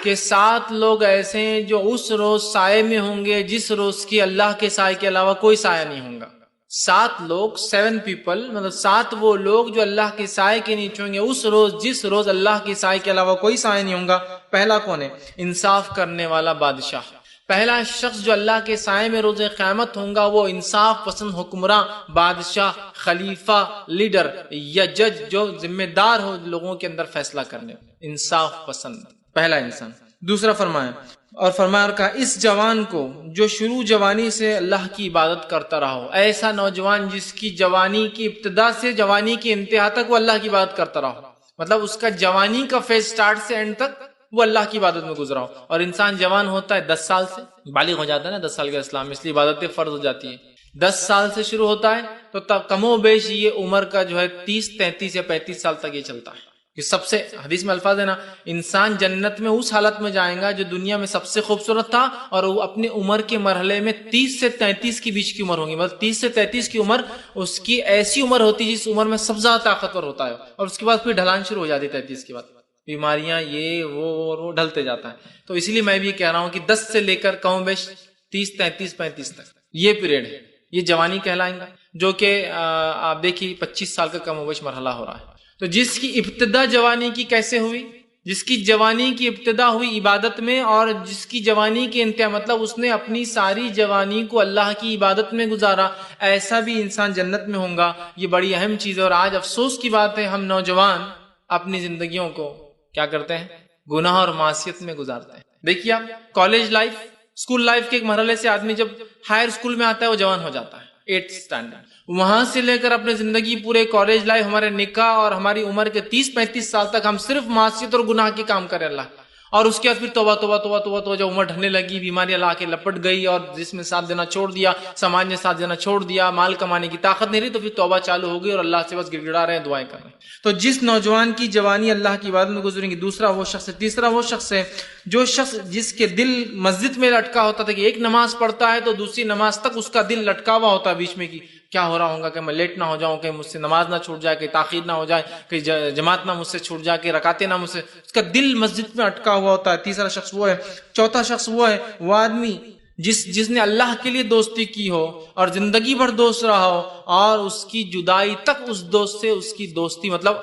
کہ 7 لوگ ایسے ہیں جو اس روز سائے میں ہوں گے جس روز کی اللہ کے سائے کے علاوہ کوئی سایہ نہیں ہوگا۔ 7 لوگ، 7 پیپل، مطلب 7 وہ لوگ جو اللہ کے سائے کے نیچے ہوں گے اس روز جس روز اللہ کے سائے کے علاوہ کوئی سایہ نہیں ہوگا۔ پہلا کون ہے؟ انصاف کرنے والا بادشاہ۔ پہلا شخص جو اللہ کے سائے میں روز قیامت ہوگا وہ انصاف پسند حکمراں، بادشاہ، خلیفہ، لیڈر یا جج جو ذمہ دار ہو لوگوں کے اندر فیصلہ کرنے، انصاف پسند پہلا انسان۔ دوسرا فرمایا اور کہا اس جوان کو جو شروع جوانی سے اللہ کی عبادت کرتا رہا ہو، ایسا نوجوان جس کی جوانی کی ابتدا سے جوانی کی انتہا تک وہ اللہ کی عبادت کرتا رہا ہو، مطلب اس کا جوانی کا فیز سٹارٹ سے اینڈ تک وہ اللہ کی عبادت میں گزرا ہو۔ اور انسان جوان ہوتا ہے 10 سال سے، بالغ ہو جاتا ہے نا 10 سال کے اسلام میں، اس لیے عبادتیں فرض ہو جاتی ہیں۔ 10 سال سے شروع ہوتا ہے تو کم و بیش یہ عمر کا جو ہے 30، 33 یا 35 سال تک یہ چلتا ہے۔ کہ سب سے حدیث میں الفاظ ہے نا، انسان جنت میں اس حالت میں جائے گا جو دنیا میں سب سے خوبصورت تھا، اور وہ اپنے عمر کے مرحلے میں 30 سے 33 کے بیچ کی عمر ہوگی، مطلب 30 سے 33 کی عمر اس کی ایسی عمر ہوتی ہے جس عمر میں سب سے زیادہ طاقتور ہوتا ہے، اور اس کے بعد پھر ڈھلان شروع ہو جاتی ہے 33 کے بعد، بیماریاں یہ وہ ڈھلتے جاتا ہے۔ تو اسی لیے میں بھی کہہ رہا ہوں کہ 10 سے لے کر کم و بیش 30، 33، 35 تک یہ پیریڈ ہے، یہ جوانی کہلائیں گا، جو کہ آپ دیکھیے 25 سال کا کم و بیش مرحلہ ہو رہا ہے۔ تو جس کی ابتدا جوانی کی کیسے ہوئی؟ جس کی جوانی کی ابتدا ہوئی عبادت میں، اور جس کی جوانی کی انتہا مطلب اس نے اپنی ساری جوانی کو اللہ کی عبادت میں گزارا، ایسا بھی انسان جنت میں ہوگا۔ یہ بڑی اہم چیز ہے۔ اور آج افسوس کی بات ہے ہم نوجوان اپنی زندگیوں کو کیا کرتے ہیں؟ گناہ اور معصیت میں گزارتے ہیں۔ دیکھیے آپ کالج لائف، اسکول لائف کے ایک مرحلے سے آدمی جب ہائر اسکول میں آتا ہے وہ جوان ہو جاتا ہے، 8th اسٹینڈرڈ، وہاں سے لے کر اپنے زندگی پورے کالج لائف، ہمارے نکاح اور ہماری عمر کے 30-35 سال تک ہم صرف معصیت اور گناہ کے کام کریں اللہ، اور اس کے بعد پھر توبہ توبہ توبہ توبہ توبہ، جب عمر ڈھلنے لگی، بیماریاں لا کے لپٹ گئی، اور جس میں ساتھ دینا چھوڑ دیا، سماج نے ساتھ دینا چھوڑ دیا، مال کمانے کی طاقت نہیں رہی، تو پھر توبہ چالو ہو گئی اور اللہ سے بس گڑ گڑا رہے ہیں، دعائیں کر رہے ہیں۔ تو جس نوجوان کی جوانی اللہ کی عبادت میں گزریں گی، دوسرا وہ شخص ہے۔ تیسرا وہ شخص ہے جو شخص جس کے دل مسجد میں لٹکا ہوتا تھا، کہ ایک نماز پڑھتا ہے تو دوسری نماز تک اس کا دل لٹکا ہوا ہوتا ہے بیچ میں، کی کیا ہو رہا ہوگا، کہ میں لیٹ نہ ہو جاؤں، کہ مجھ سے نماز نہ چھوٹ جائے، کہ تاخیر نہ ہو جائے، کہ جماعت نہ مجھ سے چھوٹ جائے، کہ رکعتیں نہ مجھ سے، اس کا دل مسجد میں اٹکا ہوا ہوتا ہے۔ تیسرا شخص وہ ہے۔ چوتھا شخص وہ ہے وہ آدمی جس نے اللہ کے لیے دوستی کی ہو اور زندگی بھر دوست رہا ہو، اور اس کی جدائی تک اس دوست سے اس کی دوستی مطلب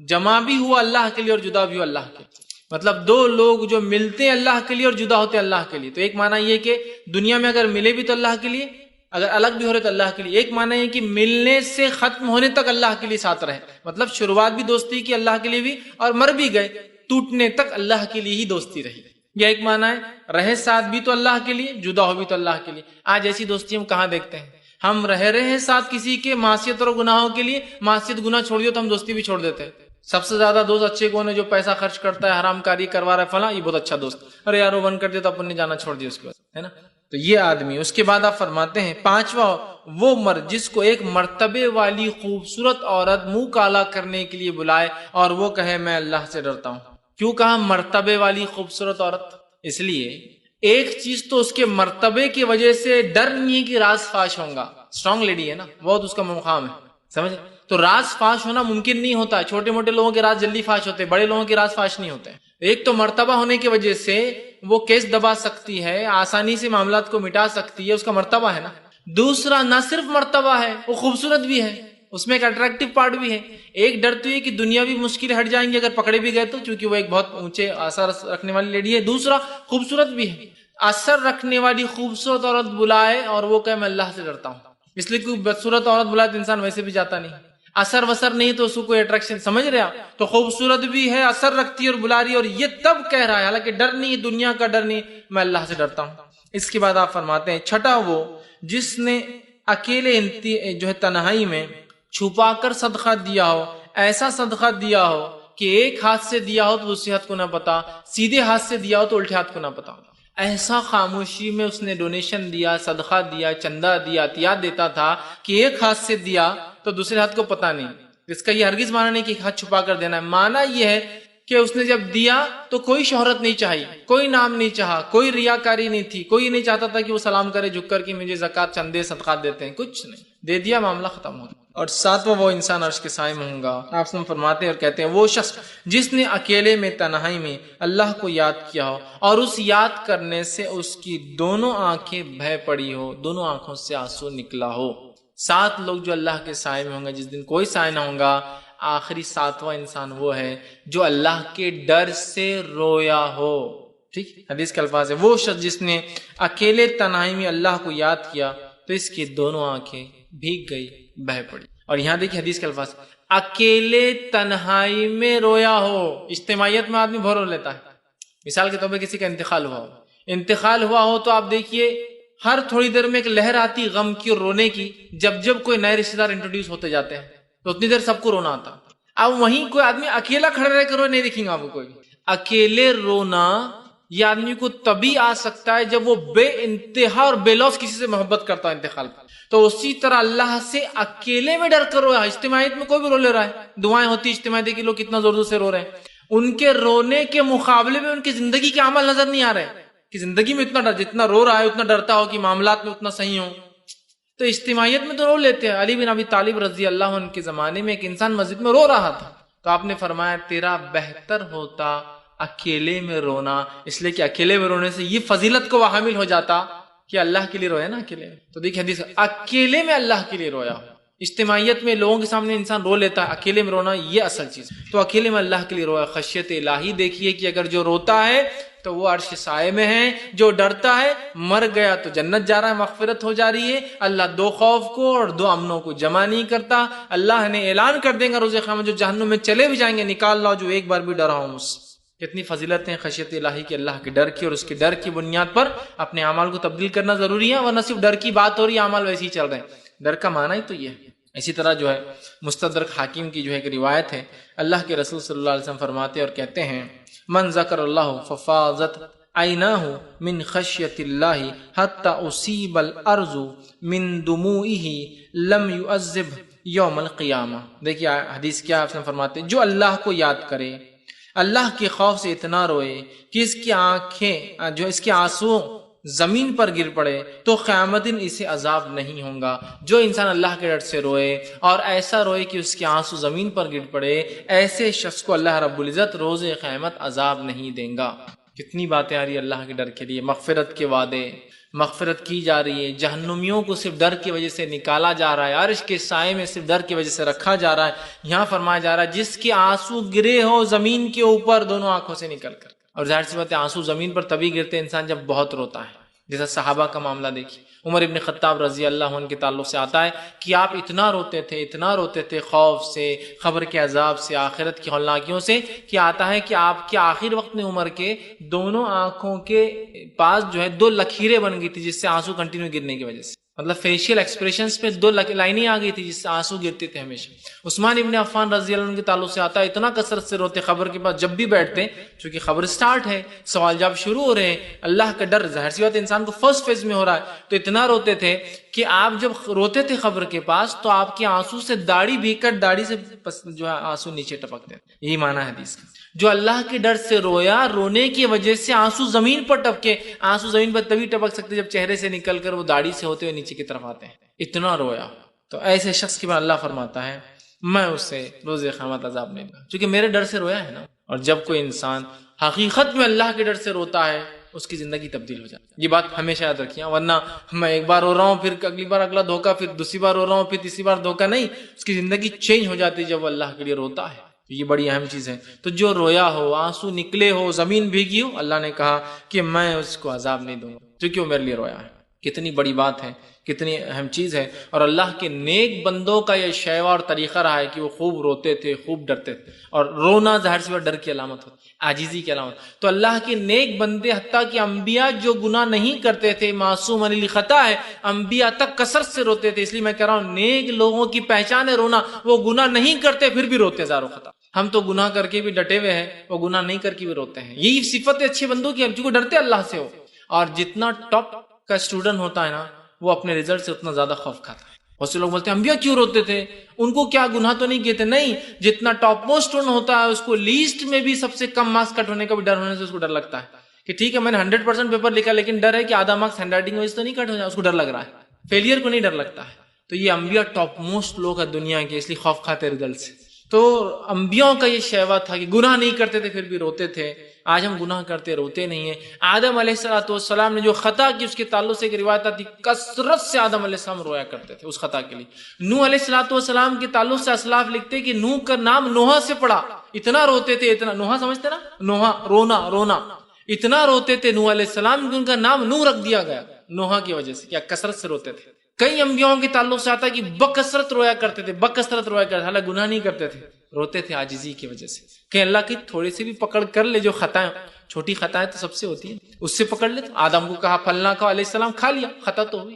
جمع بھی ہوا اللہ کے لیے اور جدا بھی ہوا اللہ کے لیے، مطلب 2 لوگ جو ملتے ہیں اللہ کے لیے اور جدا ہوتے ہیں اللہ کے لیے۔ تو ایک معنی یہ کہ دنیا میں اگر ملے بھی تو اللہ کے لیے، اگر الگ بھی ہو رہے تو اللہ کے لیے۔ ایک معنی یہ کہ ملنے سے ختم ہونے تک اللہ کے لیے ساتھ رہے، مطلب شروعات بھی دوستی کی اللہ کے لیے بھی، اور مر بھی گئے ٹوٹنے تک اللہ کے لیے ہی دوستی رہی۔ یہ ایک معنی ہے، رہے ساتھ بھی تو اللہ کے لیے، جدا ہو بھی تو اللہ کے لیے۔ آج ایسی دوستی ہم کہاں دیکھتے ہیں؟ ہم رہے ساتھ کسی کے معصیت اور گناہوں کے لیے، معصیت گناہ چھوڑ دیو تو ہم دوستی بھی چھوڑ دیتے ہیں۔ سب سے زیادہ دوست اچھے کون ہے؟ جو پیسہ خرچ کرتا ہے، حرام کاری کروا رہا ہے، فلاں، یہ بہت اچھا دوست، ارے یار وہ بند کر دیا تو اپن نے جانا چھوڑ دیا اس کے بعد، ہے نا؟ تو یہ آدمی۔ اس کے بعد آپ فرماتے ہیں پانچواں وہ مرد جس کو ایک مرتبے والی خوبصورت عورت منہ کالا کرنے کے لیے بلائے اور وہ کہے میں اللہ سے ڈرتا ہوں۔ کیوں کہا مرتبے والی خوبصورت عورت؟ اس لیے ایک چیز تو اس کے مرتبے کی وجہ سے ڈر نہیں ہے کہ راز فاش ہوگا. اسٹرانگ لیڈی ہے نا, بہت اس کا مقام ہے, سمجھ, تو راز فاش ہونا ممکن نہیں ہوتا. چھوٹے موٹے لوگوں کے راز جلدی فاش ہوتے, بڑے لوگوں کے راز فاش نہیں ہوتے. ایک تو مرتبہ ہونے کی وجہ سے وہ کیس دبا سکتی ہے, آسانی سے معاملات کو مٹا سکتی ہے, اس کا مرتبہ ہے نا. دوسرا نہ صرف مرتبہ ہے, وہ خوبصورت بھی ہے, اس میں ایک اٹریکٹیو پارٹ بھی ہے. ایک ڈر تو یہ کہ دنیاوی مشکلیں ہٹ جائیں گی اگر پکڑے بھی گئے تو, چونکہ وہ ایک بہت اونچے اثر رکھنے والی لیڈی ہے. دوسرا خوبصورت بھی ہے. اثر رکھنے والی خوبصورت عورت بلائے اور وہ کہے میں اللہ سے ڈرتا ہوں, اس لیے کوئی بدصورت عورت بلائے تو انسان ویسے بھی جاتا نہیں. اثر وسر نہیں تو اس کو کوئی اٹریکشن, سمجھ رہے آپ, تو خوبصورت بھی ہے, اثر رکھتی ہے اور بلا رہی ہے, اور یہ تب کہہ رہا ہے, حالانکہ ڈر نہیں, دنیا کا ڈر نہیں, میں اللہ سے ڈرتا ہوں. اس کے بعد آپ فرماتے ہیں چھٹا وہ جس نے اکیلے جو ہے تنہائی میں چھپا کر صدقہ دیا ہو, ایسا صدقہ دیا ہو کہ ایک ہاتھ سے دیا ہو تو دوسرے ہاتھ کو نہ پتا, سیدھے ہاتھ سے دیا ہو تو الٹے ہاتھ کو نہ پتا. ایسا خاموشی میں اس نے ڈونیشن دیا, صدقہ دیا, چندہ دیا, عطیات دیتا تھا کہ ایک ہاتھ سے دیا تو دوسرے ہاتھ کو پتا نہیں. اس کا یہ ہرگز معنی نہیں کہ ایک ہاتھ چھپا کر دینا ہے. معنی یہ ہے کہ اس نے جب دیا تو کوئی شہرت نہیں چاہی, کوئی نام نہیں چاہا, کوئی ریاکاری نہیں تھی, کوئی نہیں چاہتا تھا کہ وہ سلام کرے جھک کر کہ مجھے زکوٰۃ چندے صدقات دیتے ہیں, کچھ نہیں, دے دیا, معاملہ ختم ہو گیا. اور ساتواں وہ انسان عرش کے سائے میں ہوں گا. آپ سے فرماتے ہیں اور کہتے ہیں وہ شخص جس نے اکیلے میں تنہائی میں اللہ کو یاد کیا ہو اور اس یاد کرنے سے اس کی دونوں آنکھیں بہہ پڑی ہو, دونوں آنکھوں سے آنسو نکلا ہو. 7 لوگ جو اللہ کے سائے میں ہوں گے جس دن کوئی سائے نہ ہوں گا. آخری 7واں انسان وہ ہے جو اللہ کے ڈر سے رویا ہو. ٹھیک, حدیث کے الفاظ ہے وہ شخص جس نے اکیلے تنہائی میں اللہ کو یاد کیا تو اس کی دونوں آنکھیں بھیگ گئی, بہہ پڑی. اور یہاں دیکھیں حدیث کے الفاظ, اکیلے تنہائی میں رویا ہو. اجتماعیت میں آدمی بہت رو لیتا ہے. مثال کے طور پہ کسی کا انتقال ہوا ہو تو آپ دیکھیے ہر تھوڑی دیر میں ایک لہر آتی غم کی اور رونے کی. جب کوئی نئے رشتے دار انٹروڈیوس ہوتے جاتے ہیں تو اتنی دیر سب کو رونا آتا. اب وہیں کوئی آدمی اکیلا کھڑا رہ کر رو نہیں دیکھیں گا آپ کو کوئی. اکیلے رونا یہ آدمی کو تبھی آ سکتا ہے جب وہ بے انتہا اور بے لوث کسی سے محبت کرتا ہے انتقال پر. تو اسی طرح اللہ سے اکیلے میں ڈر کر رویا. اجتماعیت میں کوئی بھی رو لے رہا ہے, دعائیں ہوتی اجتماعیت کے لوگ کتنا زور سے رو رہے ہیں, ان کے رونے کے مقابلے میں ان کی زندگی کے عمل نظر نہیں آ رہے کہ زندگی میں اتنا ڈر, جتنا رو رہا ہے اتنا ڈرتا ہو کہ معاملات میں اتنا صحیح ہو. تو اجتماعیت میں تو رو لیتے ہیں. علی بن ابی طالب رضی اللہ عنہ کے زمانے میں ایک انسان مسجد میں رو رہا تھا تو آپ نے فرمایا تیرا بہتر ہوتا اکیلے میں رونا, اس لیے کہ اکیلے میں رونے سے یہ فضیلت کو وہ حامل ہو جاتا کہ اللہ کے لیے رویا نا اکیلے. تو دیکھیں حدیث, اکیلے میں اللہ کے لیے رویا. اجتماعیت میں لوگوں کے سامنے انسان رو لیتا ہے, اکیلے میں رونا یہ اصل چیز. تو اکیلے میں اللہ کے لیے رویا. خشیت الہی دیکھیے کہ اگر جو روتا ہے تو وہ عرش سائے میں ہے, جو ڈرتا ہے مر گیا تو جنت جا رہا ہے, مغفرت ہو جا رہی ہے. اللہ 2 خوف کو اور 2 امنوں کو جمع نہیں کرتا. اللہ نے اعلان کر دیں گا روز قیامت جو جہنم میں چلے بھی جائیں گے نکال لاؤ جو ایک بار بھی ڈرا ہوں مجھ سے. کتنی فضیلتیں ہیں خشیت الہی کی, اللہ کے ڈر کی, اور اس کے ڈر کی بنیاد پر اپنے اعمال کو تبدیل کرنا ضروری ہے. ورنہ صرف ڈر کی بات ہو رہی ہے, اعمال ویسے ہی چل رہے ہیں. ڈر کا معنی ہی تو یہ ہے. اسی طرح جو ہے مستدرک حاکم کی جو ہے ایک روایت ہے, اللہ کے رسول صلی اللہ علیہ وسلم فرماتے اور کہتے ہیں من ذکر اللہ ففاضت عیناہ من خشیت اللہ حتی اصیب الارض من دموعہ لم یعذب یوم القیامہ. دیکھیے حدیث کیا آپ سے فرماتے ہیں, جو اللہ کو یاد کرے, اللہ کے خوف سے اتنا روئے کہ اس کی آنکھیں جو اس کے آنسو زمین پر گر پڑے تو قیامت دن اسے عذاب نہیں ہوگا. جو انسان اللہ کے ڈر سے روئے اور ایسا روئے کہ اس کے آنسو زمین پر گر پڑے, ایسے شخص کو اللہ رب العزت روز قیامت عذاب نہیں دیں گا. کتنی باتیں آ رہی ہے اللہ کے ڈر کے لیے. مغفرت کے وعدے, مغفرت کی جا رہی ہے. جہنمیوں کو صرف ڈر کی وجہ سے نکالا جا رہا ہے, عرش کے سائے میں صرف ڈر کی وجہ سے رکھا جا رہا ہے. یہاں فرمایا جا رہا ہے جس کے آنسو گرے ہو زمین کے اوپر دونوں آنکھوں سے نکل کر. اور ظاہر سی بات ہے آنسو زمین پر تبھی گرتے انسان جب بہت روتا ہے. جیسا صحابہ کا معاملہ دیکھیے, عمر ابن خطاب رضی اللہ عنہ کے تعلق سے آتا ہے کہ آپ اتنا روتے تھے خوف سے, خبر کے عذاب سے, آخرت کی ہولناکیوں سے, کہ آتا ہے کہ آپ کے آخر وقت میں عمر کے دونوں آنکھوں کے پاس جو ہے 2 لکیریں بن گئی تھی جس سے آنسو کنٹینیو گرنے کی وجہ سے. مطلب فیشیل ایکسپریشنز پہ 2 لائنیں آ گئی تھی جس سے آنسو گرتے تھے ہمیشہ. عثمان ابن عفان رضی اللہ عنہ کے تعلق سے آتا ہے اتنا کثرت سے روتے خبر کے بعد جب بھی بیٹھتے, چونکہ خبر سٹارٹ ہے, سوال جواب شروع ہو رہے ہیں, اللہ کا ڈر ظاہر سی بات انسان کو فرسٹ فیز میں ہو رہا ہے, تو اتنا روتے تھے کہ آپ جب روتے تھے خبر کے پاس تو آپ کے آنسو سے داڑھی بھیگ کر داڑھی سے جو ہے آنسو نیچے ٹپکتے. یہی معنی ہے حدیث کا. جو اللہ کے ڈر سے رویا, رونے کی وجہ سے آنسو زمین پر ٹپکے. آنسو زمین پر تبھی ٹپک سکتے جب چہرے سے نکل کر وہ داڑھی سے ہوتے ہوئے نیچے کی طرف آتے ہیں. اتنا رویا. تو ایسے شخص کے بعد اللہ فرماتا ہے میں اسے روز قیامت عذاب نہیں دوں, کیونکہ میرے ڈر سے رویا ہے نا. اور جب کوئی انسان حقیقت میں اللہ کے ڈر سے روتا ہے اس کی زندگی تبدیل ہو جاتی ہے. یہ بات ہمیشہ یاد رکھیے, ورنہ میں ایک بار رو رہا ہوں, پھر اگلی بار اگلا دھوکہ, پھر دوسری بار رو رہا ہوں, پھر تیسری بار دھوکہ. نہیں, اس کی زندگی چینج ہو جاتی ہے جب وہ اللہ کے لیے روتا ہے. یہ بڑی اہم چیز ہے. تو جو رویا ہو, آنسو نکلے ہو, زمین بھیگی ہو, اللہ نے کہا کہ میں اس کو عذاب نہیں دوں گا کیونکہ وہ میرے لیے رویا ہے. کتنی بڑی بات ہے, کتنی اہم چیز ہے. اور اللہ کے نیک بندوں کا یہ شیوا اور طریقہ رہا ہے کہ وہ خوب روتے تھے, خوب ڈرتے تھے. اور رونا ظاہر سی بات ڈر کی علامت ہوتی, عاجزی کی علامت. تو اللہ کے نیک بندے, حتیٰ کہ انبیاء جو گناہ نہیں کرتے تھے, معصوم عن الخطا ہے, انبیاء تک کثرت سے روتے تھے. اس لیے میں کہہ رہا ہوں نیک لوگوں کی پہچان ہے رونا. وہ گناہ نہیں کرتے پھر بھی روتے ہزاروں خطا. ہم تو گناہ کر کے بھی ڈٹے ہوئے ہیں, وہ گناہ نہیں کر کے بھی روتے ہیں. یہی صفت ہے اچھے بندوں کی, جو ڈرتے اللہ سے ہو. اور جتنا ٹاپ کا اسٹوڈنٹ ہوتا ہے نا, وہ اپنے رزلٹ سے اتنا زیادہ خوف کھاتا ہے. بہت سے لوگ بولتے ہیں انبیاء کیوں روتے تھے, ان کو کیا گناہ تو نہیں کیے تھے. نہیں, جتنا ٹاپ موسٹ اسٹوڈنٹ ہوتا ہے اس کو لیسٹ میں بھی سب سے کم مارکس کٹ ہونے کا بھی ڈر ہونے سے اس کو ڈر لگتا ہے کہ ٹھیک ہے میں نے 100% پیپر لکھا, لیکن ڈر ہے کہ آدھا مارکس ہینڈ رائٹنگ وجہ سے تو نہیں کٹ ہو جائے. اس کو ڈر لگ رہا ہے, فیلئر کو نہیں ڈر لگتا ہے. تو یہ انبیاء ٹاپ موسٹ لوگ ہیں دنیا کے, اس لیے خوف کھاتے رزلٹ سے. تو انبیاء کا یہ شیوا تھا کہ گناہ نہیں کرتے تھے پھر بھی روتے تھے. آج ہم گناہ کرتے روتے نہیں ہیں. آدم علیہ السلام نے جو خطا کی اس کے تعلق سے ایک روایت آتی, کثرت سے آدم علیہ السلام رویا کرتے تھے اس خطا کے لیے. نوح علیہ السلام کے تعلق سے اسلاف لکھتے کہ نوح کا نام نوحہ سے پڑا, اتنا روتے تھے. اتنا نوحہ سمجھتے نا, نوحہ رونا, اتنا روتے تھے نوح علیہ السلام کہ ان کا نام نوح رکھ دیا گیا نوحہ کی وجہ سے, کیا کثرت سے روتے تھے. کئی انبیاءوں کے تعلق سے آتا ہے کہ بکثرت رویا کرتے تھے, بکثرت رویا کرتے تھے, حالانکہ گناہ نہیں کرتے تھے, روتے تھے عاجزی کی وجہ سے. کہ اللہ کی تھوڑی سی بھی پکڑ کر لے, جو خطائیں, چھوٹی خطائیں تو سب سے ہوتی ہیں, اس سے پکڑ لے. تو آدم کو کہا پھلنا کھاؤ, علیہ السلام کھا لیا, خطا تو ہوئی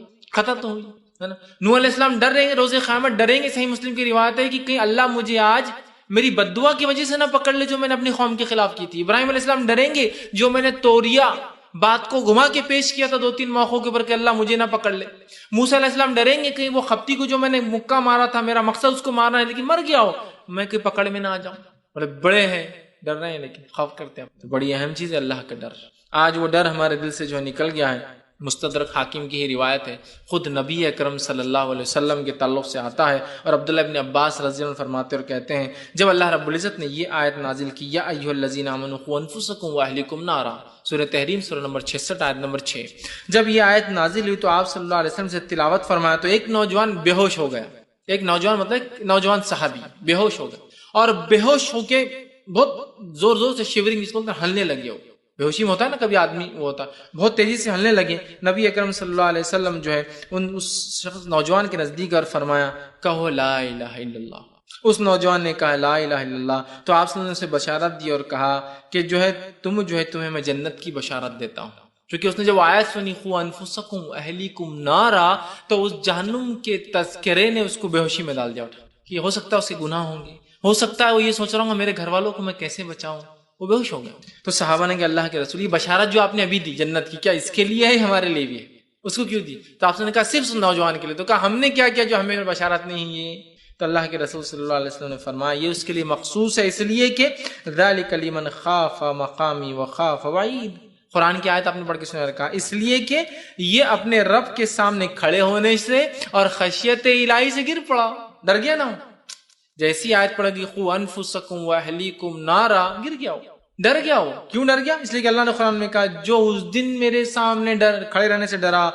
ہے نا. نوح علیہ السلام ڈر رہے ہیں روز قیامت, ڈریں گے. صحیح مسلم کی روایت ہے کہ کہیں اللہ مجھے آج میری بددعا کی وجہ سے نہ پکڑ لے جو میں نے اپنی قوم کے خلاف کی تھی. ابراہیم علیہ السلام ڈریں گے جو میں نے توریا بات کو گھما کے پیش کیا تھا 2-3 موقعوں کے اوپر, کہ اللہ مجھے نہ پکڑ لے. موسیٰ علیہ السلام ڈریں گے کہیں وہ خپتی کو جو میں نے مکہ مارا تھا, میرا مقصد اس کو مارنا ہے لیکن مر گیا ہو, میں کہیں پکڑ میں نہ آ جاؤں. بڑے ہیں, ڈر رہے ہیں لیکن خوف کرتے ہیں. تو بڑی اہم چیز ہے اللہ کا ڈر. آج وہ ڈر ہمارے دل سے جو ہے نکل گیا ہے. مستدرک حاکم کی ہی روایت ہے, خود نبی اکرم صلی اللہ علیہ وسلم کے تعلق سے آتا ہے. اور عبداللہ ابن عباس رضی اللہ عنہ فرماتے اور کہتے ہیں, جب اللہ رب العزت نے یہ آیت نازل کی, یا ایھا الذین آمنوا قوا انفسکم واہلکم نارا, سورہ تحریم سورہ نمبر 66 آیت نمبر 6, جب یہ آیت نازل ہوئی تو آپ صلی اللہ علیہ وسلم سے تلاوت فرمایا تو ایک نوجوان بے ہوش ہو گیا. ایک نوجوان مطلب ایک نوجوان صحابی بے ہوش ہو گیا, اور بے ہوش ہو کے بہت زور سے شیورنگ جس کو ہلنے لگے. ہو بے ہوشی میں ہوتا ہے نا کبھی آدمی, وہ ہوتا بہت تیزی سے ہلنے لگے. نبی اکرم صلی اللہ علیہ وسلم جو ہے اس شخص نوجوان کے نزدیک اور فرمایا کہو لا الہ الا اللہ. اس نوجوان نے کہا لا الہ الا اللہ, تو آپ صلی اللہ علیہ وسلم نے اسے بشارت دی اور کہا کہ جو ہے تمہیں میں جنت کی بشارت دیتا ہوں. کیونکہ اس نے جب آیت سنی قوا انفسکم اہلیکم نارا, تو اس جہنم کے تذکرے نے اس کو بے ہوشی میں ڈال دیا اٹھا, کہ ہو سکتا ہے اس کے گناہ ہوں گے, ہو سکتا ہے وہ یہ سوچ رہا ہوں میرے گھر والوں کو میں کیسے بچاؤں, وہ بے ہوش ہو گیا. تو صحابہ نے کہ اللہ کے رسول, یہ بشارت جو آپ نے ابھی دی جنت کی, کیا اس کے لیے ہے ہمارے لیے بھی ہے, اس کو کیوں دی؟ تو آپ نے کہا صرف نوجوان کے لیے. تو کہا ہم نے کیا کیا جو ہمیں بشارت نہیں ہے؟ تو اللہ کے رسول صلی اللہ علیہ وسلم نے فرمایا یہ اس کے لیے مخصوص ہے, اس لیے کہ ذالک لمن خاف مقامی وخاف وعید. قرآن کی آیت آپ نے پڑھ کے سنا رکھا, اس لیے کہ یہ اپنے رب کے سامنے کھڑے ہونے سے اور خشیت الہی سے گر پڑا, ڈر گیا نا. جیسی آیت پڑھ گی قوا انفسکم واہلیکم نارا, گر گیا ہو, ڈر گیا ہو. کیوں ڈر گیا؟ اس لیے کہ اللہ نے قرآن میں کہا جو اس دن میرے سامنے کھڑے رہنے سے ڈرا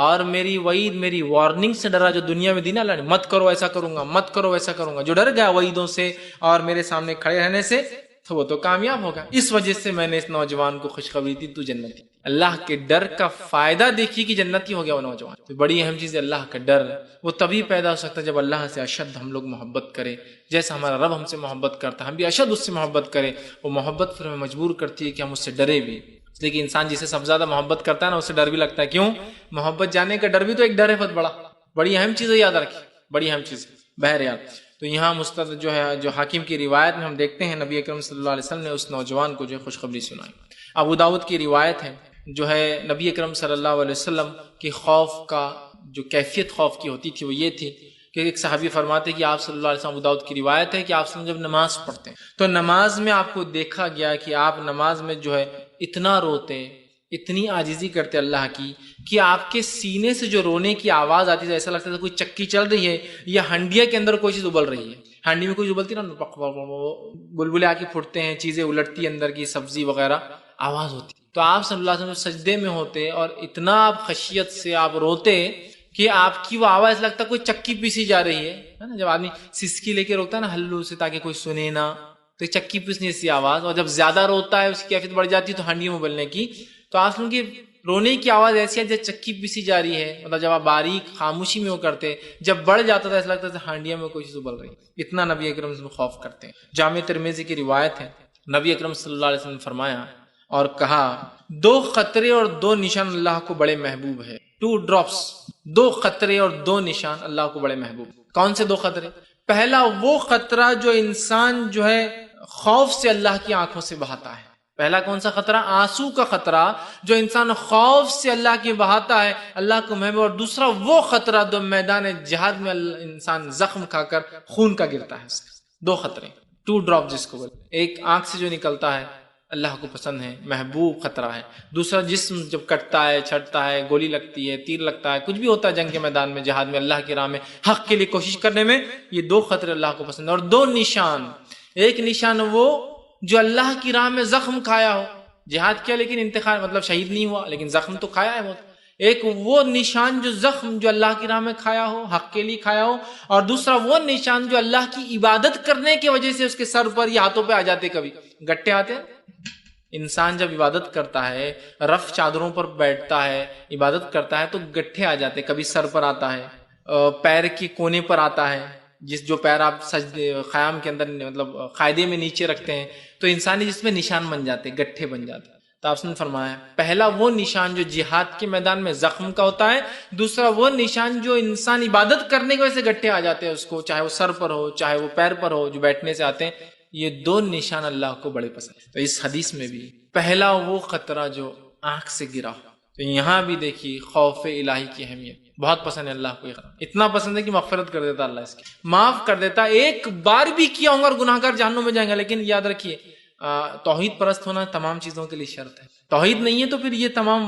اور میری وعید, میری وارننگ سے ڈرا, جو دنیا میں دی نا اللہ نے, مت کرو ایسا کروں گا, مت کرو ایسا کروں گا, جو ڈر گیا وعیدوں سے اور میرے سامنے کھڑے رہنے سے, تو وہ تو کامیاب ہوگا. اس وجہ سے میں نے اس نوجوان کو خوشخبری دی, تو جنتی. اللہ کے ڈر کا فائدہ دیکھیے کہ جنتی ہو گیا وہ نوجوان. تو بڑی اہم چیز ہے اللہ کا ڈر. وہ تبھی پیدا ہو سکتا ہے جب اللہ سے اشد ہم لوگ محبت کریں, جیسا ہمارا رب ہم سے محبت کرتا ہے, ہم بھی اشد اس سے محبت کریں. وہ محبت پھر ہمیں مجبور کرتی ہے کہ ہم اس سے ڈرے بھی, اس لیے کہ انسان جسے سب سے زیادہ محبت کرتا ہے نا، اسے ڈر بھی لگتا ہے. کیوں؟ محبت جانے کا ڈر بھی تو ایک ڈر ہے بہت بڑا، بڑی اہم چیز ہے، یاد رکھیے، بڑی اہم چیز ہے. بہرحال تو یہاں مستد جو ہے جو حاکم کی روایت میں ہم دیکھتے ہیں نبی اکرم صلی اللہ علیہ وسلم نے اس نوجوان کو جو ہے خوشخبری سنائی. ابو داؤد کی روایت ہے جو ہے نبی اکرم صلی اللہ علیہ وسلم کی خوف کا جو کیفیت خوف کی ہوتی تھی وہ یہ تھی کہ ایک صحابی فرماتے کہ آپ صلی اللہ علیہ وسلم، ابو داؤد کی روایت ہے کہ آپ صلی اللہ علیہ وسلم جب نماز پڑھتے ہیں تو نماز میں آپ کو دیکھا گیا کہ آپ نماز میں جو ہے اتنا روتے، اتنی عاجزی کرتے اللہ کی کہ آپ کے سینے سے جو رونے کی آواز آتی تھی ایسا لگتا تھا کوئی چکی چل رہی ہے یا ہنڈیا کے اندر کوئی چیز ابل رہی ہے. ہانڈی میں کوئی ابلتی نا، بلبلے آ کے پھٹتے ہیں، چیزیں الٹتی اندر کی، سبزی وغیرہ آواز ہوتی. تو آپ صلی اللہ علیہ وسلم سجدے میں ہوتے اور اتنا آپ خشیت سے آپ روتے کہ آپ کی وہ آواز لگتا کوئی چکی پیسی جا رہی ہے نا. جب آدمی سسکی لے کے روکتا ہے نا ہلو سے تاکہ کوئی سنے نہ، تو چکی پیسنے سی آواز. اور جب زیادہ روتا ہے اس کی کیفیت بڑھ جاتی ہے تو ہانڈی میں ابلنے کی. تو آپ کی رونے کی آواز ایسی ہے جب چکی پیسی جا رہی ہے، مطلب جب آپ باریک خاموشی میں وہ کرتے، جب بڑھ جاتا تھا ایسا لگتا تھا ہانڈیا میں کوئی چیز ابل رہی. اتنا نبی اکرم صلی اللہ علیہ وسلم خوف کرتے ہیں. جامع ترمذی کی روایت ہے نبی اکرم صلی اللہ علیہ وسلم نے فرمایا اور کہا، 2 خطرے اور 2 نشان اللہ کو بڑے محبوب ہے. 2 ڈراپس، 2 خطرے اور 2 نشان اللہ کو بڑے محبوب. کون سے 2 خطرے؟ پہلا وہ خطرہ جو انسان جو ہے خوف سے اللہ کی آنکھوں سے بہاتا ہے. پہلا کون سا خطرہ؟ آنسو کا خطرہ جو انسان خوف سے اللہ کی بہاتا ہے، اللہ کو محبوب. اور دوسرا وہ خطرہ جو میدان جہاد میں انسان زخم کھا کر خون کا گرتا ہے. 2 خطرے، 2 ڈراپ جس کو بولتے. ایک آنکھ سے جو نکلتا ہے اللہ کو پسند ہے، محبوب خطرہ ہے. دوسرا جسم جب کٹتا ہے، چھٹتا ہے، گولی لگتی ہے، تیر لگتا ہے، کچھ بھی ہوتا ہے جنگ کے میدان میں، جہاد میں، اللہ کی راہ میں حق کے لیے کوشش کرنے میں، یہ 2 خطرے اللہ کو پسند ہے. اور 2 نشان، ایک نشان وہ جو اللہ کی راہ میں زخم کھایا ہو، جہاد کیا لیکن انتخاب مطلب شہید نہیں ہوا لیکن زخم تو کھایا ہے بہت. ایک وہ نشان جو زخم جو اللہ کی راہ میں کھایا ہو، حق کے لیے کھایا ہو. اور دوسرا وہ نشان جو اللہ کی عبادت کرنے کی وجہ سے اس کے سر پر یا ہاتھوں پہ آ جاتے، کبھی گٹے آتے. انسان جب عبادت کرتا ہے، رف چادروں پر بیٹھتا ہے، عبادت کرتا ہے تو گٹھے آ جاتے. کبھی سر پر آتا ہے، پیر کے کونے پر آتا ہے، جو پیر آپ سجدے قیام کے اندر مطلب قاعدے میں نیچے رکھتے ہیں تو انسانی جس میں نشان بن جاتے، گٹھے بن جاتے. تو آپ نے فرمایا پہلا وہ نشان جو جہاد کے میدان میں زخم کا ہوتا ہے، دوسرا وہ نشان جو انسان عبادت کرنے کی وجہ سے گٹھے آ جاتے ہیں اس کو، چاہے وہ سر پر ہو چاہے وہ پیر پر ہو، جو بیٹھنے سے آتے ہیں. یہ 2 نشان اللہ کو بڑے پسند ہیں. تو اس حدیث میں بھی پہلا وہ خطرہ جو آنکھ سے گرا ہو. تو یہاں بھی دیکھیے خوف الہی کی اہمیت. بہت پسند ہے اللہ کو، اتنا پسند ہے کہ مغفرت کر دیتا اللہ، اس کی معاف کر دیتا. ایک بار بھی کیا ہوں گا اور گناہ گار جہنم میں جائیں گا. لیکن یاد رکھیے توحید پرست ہونا تمام چیزوں کے لیے شرط ہے. توحید نہیں ہے تو پھر یہ تمام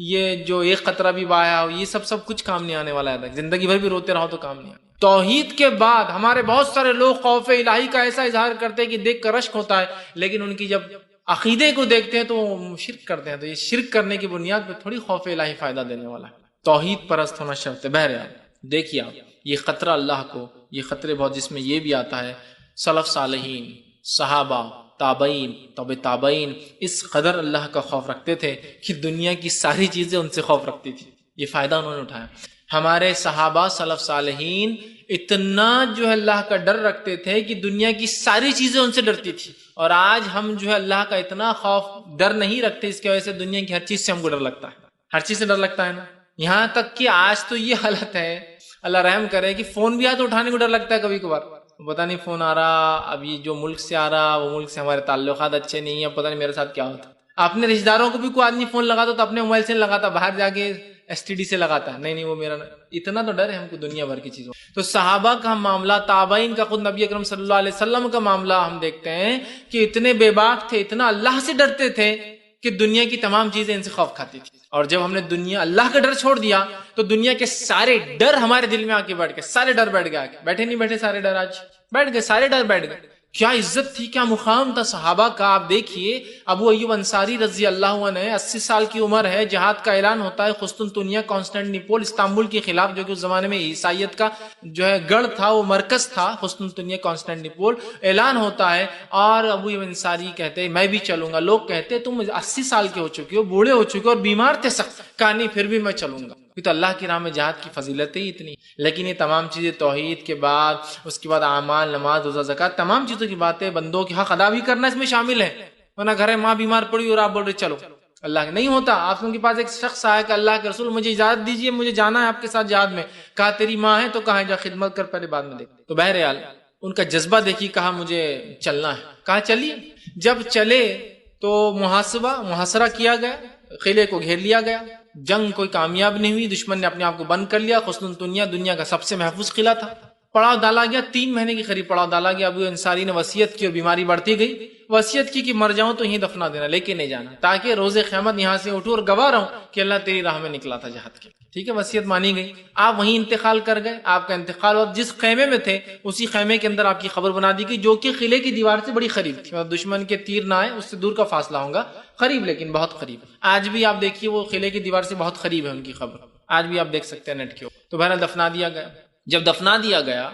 یہ جو ایک خطرہ بھی بایا ہو، یہ سب کچھ کام نہیں آنے والا ہے. زندگی بھر بھی روتے رہو تو کام نہیں آنے. توحید کے بعد ہمارے بہت سارے لوگ خوف الہی کا ایسا اظہار کرتے ہیں کہ دیکھ کر رشک ہوتا ہے، لیکن ان کی جب عقیدے کو دیکھتے ہیں تو وہ شرک کرتے ہیں. تو یہ شرک کرنے کی بنیاد پہ تھوڑی خوف الہی فائدہ دینے والا ہے. توحید پرست ہونا شرط ہے. بہرحال دیکھیے آپ یہ خطرہ اللہ کو، یہ خطرے بہت، جس میں یہ بھی آتا ہے سلف صالحین، صحابہ، تابعین، تابع تابعین اس قدر اللہ کا خوف رکھتے تھے کہ دنیا کی ساری چیزیں ان سے خوف رکھتی تھی. یہ فائدہ انہوں نے اٹھایا. ہمارے صحابہ سلف صالحین اتنا جو ہے اللہ کا ڈر رکھتے تھے کہ دنیا کی ساری چیزیں ان سے ڈرتی تھی. اور آج ہم جو ہے اللہ کا اتنا خوف ڈر نہیں رکھتے، اس کی وجہ سے دنیا کی ہر چیز سے ہم کو ڈر لگتا ہے. ہر چیز سے ڈر لگتا ہے نا. یہاں تک کہ آج تو یہ حالت ہے، اللہ رحم کرے، کہ فون بھی آیا تو اٹھانے کو ڈر لگتا ہے کبھی کبھار. پتہ نہیں فون آ رہا، اب یہ جو ملک سے آ رہا وہ ملک سے ہمارے تعلقات اچھے نہیں ہیں، پتہ نہیں میرے ساتھ کیا ہوتا. اپنے رشتہ داروں کو بھی کوئی آدمی فون لگاتا تو اپنے موبائل سے نہیں لگاتا، باہر جا کے STD سے لگاتا ہے. نہیں وہ میرا. اتنا تو ڈر ہے ہم کو دنیا بھر کی چیزوں. تو صحابہ کا معاملہ، تابعین کا، خود نبی اکرم صلی اللہ علیہ وسلم کا معاملہ ہم دیکھتے ہیں کہ اتنے بے باک تھے، اتنا اللہ سے ڈرتے تھے کہ دنیا کی تمام چیزیں ان سے خوف کھاتی تھی. اور جب ہم نے دنیا اللہ کا ڈر چھوڑ دیا تو دنیا کے سارے ڈر ہمارے دل میں آ کے بیٹھ گئے. سارے ڈر بیٹھ گئے. بیٹھے نہیں بیٹھے سارے ڈر آج بیٹھ گئے. سارے ڈر بیٹھ گئے. کیا عزت تھی، کیا مقام تھا صحابہ کا. آپ دیکھیے ابو ایوب انصاری رضی اللہ عنہ، 80 سال کی عمر ہے، جہاد کا اعلان ہوتا ہے قسطنطنیہ، کانسٹینٹینپل، استنبول کے خلاف، جو کہ اس زمانے میں عیسائیت کا جو ہے گڑھ تھا، وہ مرکز تھا قسطنطنیہ کانسٹینٹینپل. اعلان ہوتا ہے اور ابو ایوب انصاری کہتے ہیں میں بھی چلوں گا. لوگ کہتے ہیں تم 80 سال کے ہو چکے ہو، بوڑھے ہو چکے ہو اور بیمار تھے سخت. کہا نہیں پھر بھی میں چلوں گا. تو اللہ کی راہ میں جہاد کی فضیلت ہی اتنی. لیکن یہ تمام چیزیں توحید کے بعد، اس کے بعد اعمال، نماز، روزہ، زکات، تمام چیزوں کی باتیں، بندوں کے حق ادا بھی کرنا اس میں شامل ہے. ورنہ گھر ہے، ماں بیمار پڑی اور آپ بول رہے چلو اللہ کا نہیں ہوتا. آپ ان کے پاس ایک شخص آیا کہ اللہ کے رسول مجھے اجازت دیجیے، مجھے جانا ہے آپ کے ساتھ جہاد میں. کہا تیری ماں ہے تو کہاں جا خدمت کر پہلے بعد میں دیکھ. تو بہرحال ان کا جذبہ دیکھی، کہا مجھے چلنا ہے. کہا چلیے. جب چلے تو محاصرہ کیا گیا، قلعے کو گھیر لیا گیا. جنگ کوئی کامیاب نہیں ہوئی، دشمن نے اپنے آپ کو بند کر لیا. حسن دنیا کا سب سے محفوظ قلعہ تھا. پڑاؤ ڈالا گیا، 3 مہینے کی قریب پڑاؤ ڈالا گیا. ابو انصاری نے وصیت کی اور بیماری بڑھتی گئی. وصیت کی کہ مر جاؤں تو یہیں دفنا دینا، لے کے نہیں جانا، تاکہ روز قیامت یہاں سے اٹھوں اور گواہ رہوں کہ اللہ تیری راہ میں نکلا تھا جہاد کے. ٹھیک ہے، وصیت مانی گئی. آپ وہیں انتقال کر گئے. آپ کا انتقال اور جس خیمے میں تھے اسی خیمے کے اندر آپ کی قبر بنا دی گئی، جو کہ قلعے کی دیوار سے بڑی قریب تھی. مطلب دشمن کے تیر نہ آئے، اس سے دور کا فاصلہ ہوگا، قریب لیکن بہت قریب. آج بھی آپ دیکھیے وہ قلعے کی دیوار سے بہت قریب ہے ان کی قبر. آج بھی آپ دیکھ سکتے ہیں نیٹ کے اوپر. تو بہرحال دفنا دیا گیا. جب دفنا دیا گیا